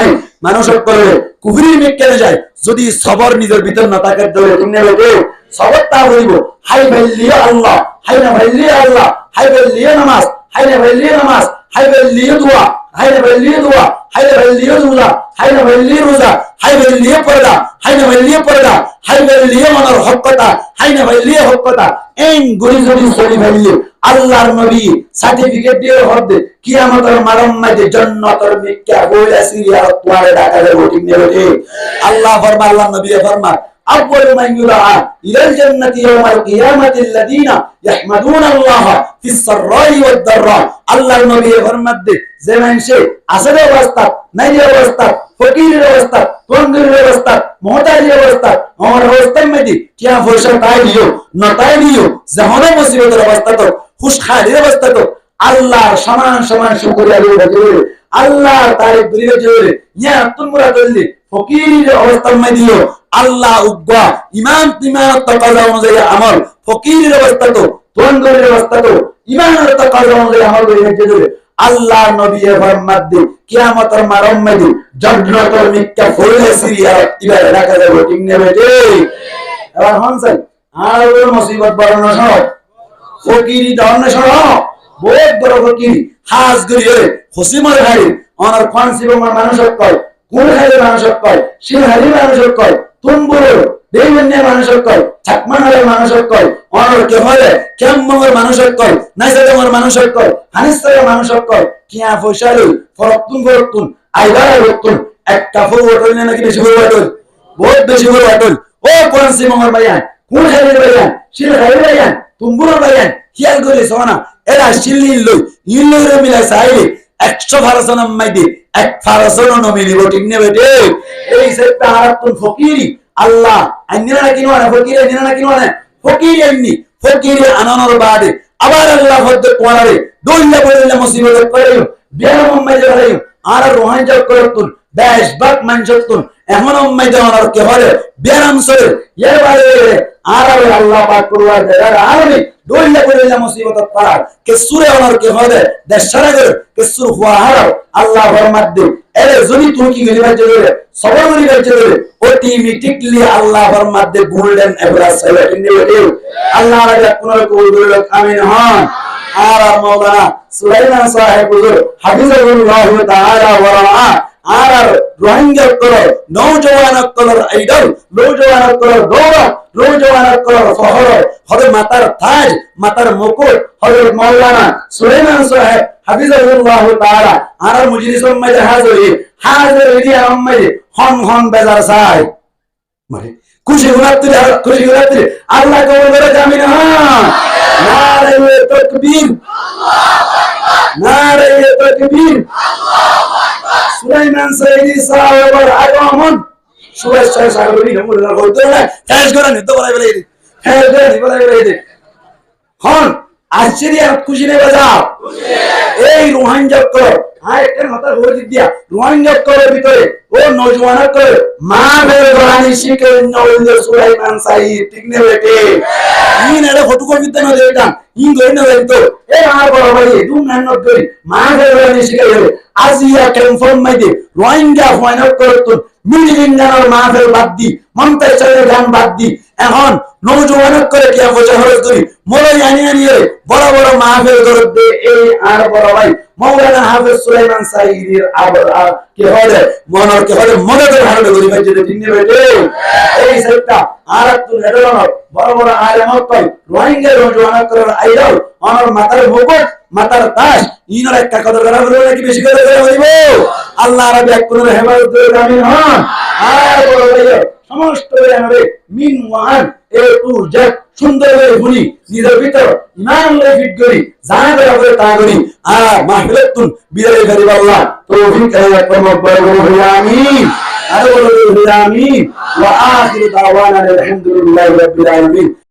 মানুষ করে কুফরি মেকেলে যায় যদি সবর নিজের ভিতর না থাকে ধরে ঠিক না বেটে সবরটা হইব হাই ভাইলিয়া আল্লাহ হাই না ভাইলিয়া আল্লাহ হাই ভাইলিয়া নামাজ হাই না ভাইলিয়া নামাজ হাই ভাইলিয়া দোয়া হাই না ভাইলিয়া দোয়া হাই না ভাইলিয়া রোজা হাই না ভাইলিয়া রোজা হাই ভাইলিয়া পর্দা হাই না ভাইলিয়া পর্দা হাই ভাইলিয়া মনের হকটা হাই না ভাইলিয়া হকটা এন গরি গরি সরি ভাইলিয়া আল্লাহর নবী সার্টিফিকেট দিয়ে হদে কিয়ামতের মারম্মাতে জান্নাতের মিক্কা বইলা সিরিয়া তোয়ারে ঢাকা দেব ঠিক না বেটে আল্লাহ ফরমান আল্লাহ নবী ফরমান أول من يدعى إلى الجنة يوم القيامة الذين يحمدون الله في السراء والضراء الله النبي فرمد زمان شيء أسد واسطة نجي واسطة فقير واسطة تنظر واسطة محتاج واسطة और वस्ता में दी क्या फुर्सा ताइलियो नताइलियो जहाना मुसीबत वस्ता तो खुशहाली वस्ता तो अल्लाह समान शुक्रिया दे अल्लाह तारीफ दिले या तुम मुराद दिले फकीर अवस्था में दियो আল্লাহ উগ্গা ইমান তাকাজা অনুযায়ী আমল ফকিরের অবস্থা তো তন্দ্রের অবস্থা তো ইমানের তাকাজা অনুযায়ী আমল করে দিতে আল্লাহ নবী ফরমাত দে কিয়ামতের মারম্মে জান্নাতুল মিক্কা ফুলে সিরিয়া ইবারে রাখা যাবে ঠিক না বেটে এবার হনসাই আর ওই মুসিবত বড় না সব ফকিরি দান না সব বহুত বড় ফকিরি হাজ গরিয়ে খুশিমার হাড়ি অনার ফান্সি বমার মানুষ কয় কোন হাড়ি মানুষ কয় সে হাড়ি মানুষ কয় তুমবুর দেবন্যা মানুষের কয় চাকমানের মানুষের কয় অনর কে হলে কেমমর মানুষের কয় নাইসাদমর মানুষের কয় হানিসের মানুষের কয় কিয়া ফয়সালু ফরতুন আইবারা রতুন একটা ফোটল নাকি বেশি বড় বাটল বহুত বেশি বড় বাটল ও কোরআন সিমর বায়ান কোন খাইর বায়ান শিল খাইর বায়ান তুমবুর বায়ান হিয়াল করে সোনা এরা শিলিল লই ইলরে মিলাই সাইলে 100 ফারাসন মাইদি এক ফারাসন নমিলি ঠিক না বেটে এই সেটা হারাতুন ফকিরি আল্লাহ আইনিরা নাকি নয় ফকিরি আইনিরা নাকি নয় ফকিরি আইনি ফকিরি আনানোর বাদে আবার আল্লাহ হদ্দ কোয়ারে দোল্লা বললে মুসিবত পড়ে বিয়ার মুম্বাই যাই আর রোহান জব করতুন দেশ বাক মানজতুন এখন উম্মাই দেওয়ার কে হলে বেরাম সরে এবারে আর আল্লাহ পাক করবার দেয়ার আরনি দইলা করে যা মুসিবত পার কে সুরে ওনার কে হলে দেশারা করে কে সুর হুয়া হারাও আল্লাহ ফরমাত দে এরে যদি তুমি কি গরিবার জন্য সবার গরিবার জন্য অটোমেটিকলি আল্লাহ ফরমাত দে গোল্ডেন এভারেজ সেভেন নিয়ে আল্লাহ রাজা কোন কবুল আমিন হন আর মাওলানা সুলাইমান সাহেব হুজুর হাফিজাহুল্লাহ তাআলা ওয়া রাআ আর রোহিঙ্গা কলর নওজওয়ান কলর আইডল নওজওয়ান কলর গৌরব নওজওয়ান কলর ফখর হবে মাতার তাজ মাতার মুকুট হবে মাওলানা সুলাইমান সাহেব হাফিজাহুল্লাহ তাআলা আর মুজলিস উম্মাহ হাজির দিয়া উম্মাহ হন হন বেজার চাই মানে খুশি গুনাত্রি আল্লাহ কবুল করে জামিন হন নারে তাকবীর নারে তাকবীর সুলাইমান সাইদি সাহেবের আগমন শুভেচ্ছা সাগরী নমুনা হইতো না ফেস করে নিতে বলাই হন আশ্চর্য খুশি নেই বাজাও এই রোহিঙ্গা কর আরেকটা মাথা হয়ে দিয়া রোহিঙ্গা করের ভিতরে ও নওজওয়ানা করে মা বের গলানি শিখে নওজওয়ান সুলাইমান সাইদ ঠিক নেই বেটে ইন এর ফটো কপি দেন এটা ইন ধরে না তো এ আর বড় ভাই তুমি মেহনত করি মা বের গলানি শিখে গেলে আজিয়া কনফার্ম মাইদে রোহিঙ্গা ফাইনাল করত মিলিয়ন জানার মাহফিল বাদ দি মমতাজ চলে গান বাদ দি এখন নওজওয়ান করে কি পয়সা খরচ করি মোলাই আনিয়ে বড় বড় মাহফিল করতে এই আর বড় ভাই মাওলানা হাফেজ সুলাইমান সাইদির আবার কি হলে মনর কি হলে মনের ভালো করি ভাই যেটা দিনে বেটে এই সেটা আর তুই এডলন বড় বড় আলেমত কই রোহিঙ্গা নওজওয়ান করে আইডল আমার মাথার মুকুট মাতার তাজ ইনর একটা কদর করা হলো নাকি বেশি করে হইব আল্লাহ রাব্বি এক কোন হেফাজত করে আমিন হন আর বড় ভাই সমস্ত জানাবে মিন ওয়ান এ টু জেড সুন্দর করে শুনি নিজের ভিতর ইমান লয়ে ফিট করি জানা করে তা করি আর মাহফিলাতুন বিদায় করি আল্লাহ তৌফিক আল্লাহ করব আমিন আর বড় আমিন ওয়া আখিরু দাওয়ানা আলহামদুলিল্লাহি রাব্বিল আলামিন।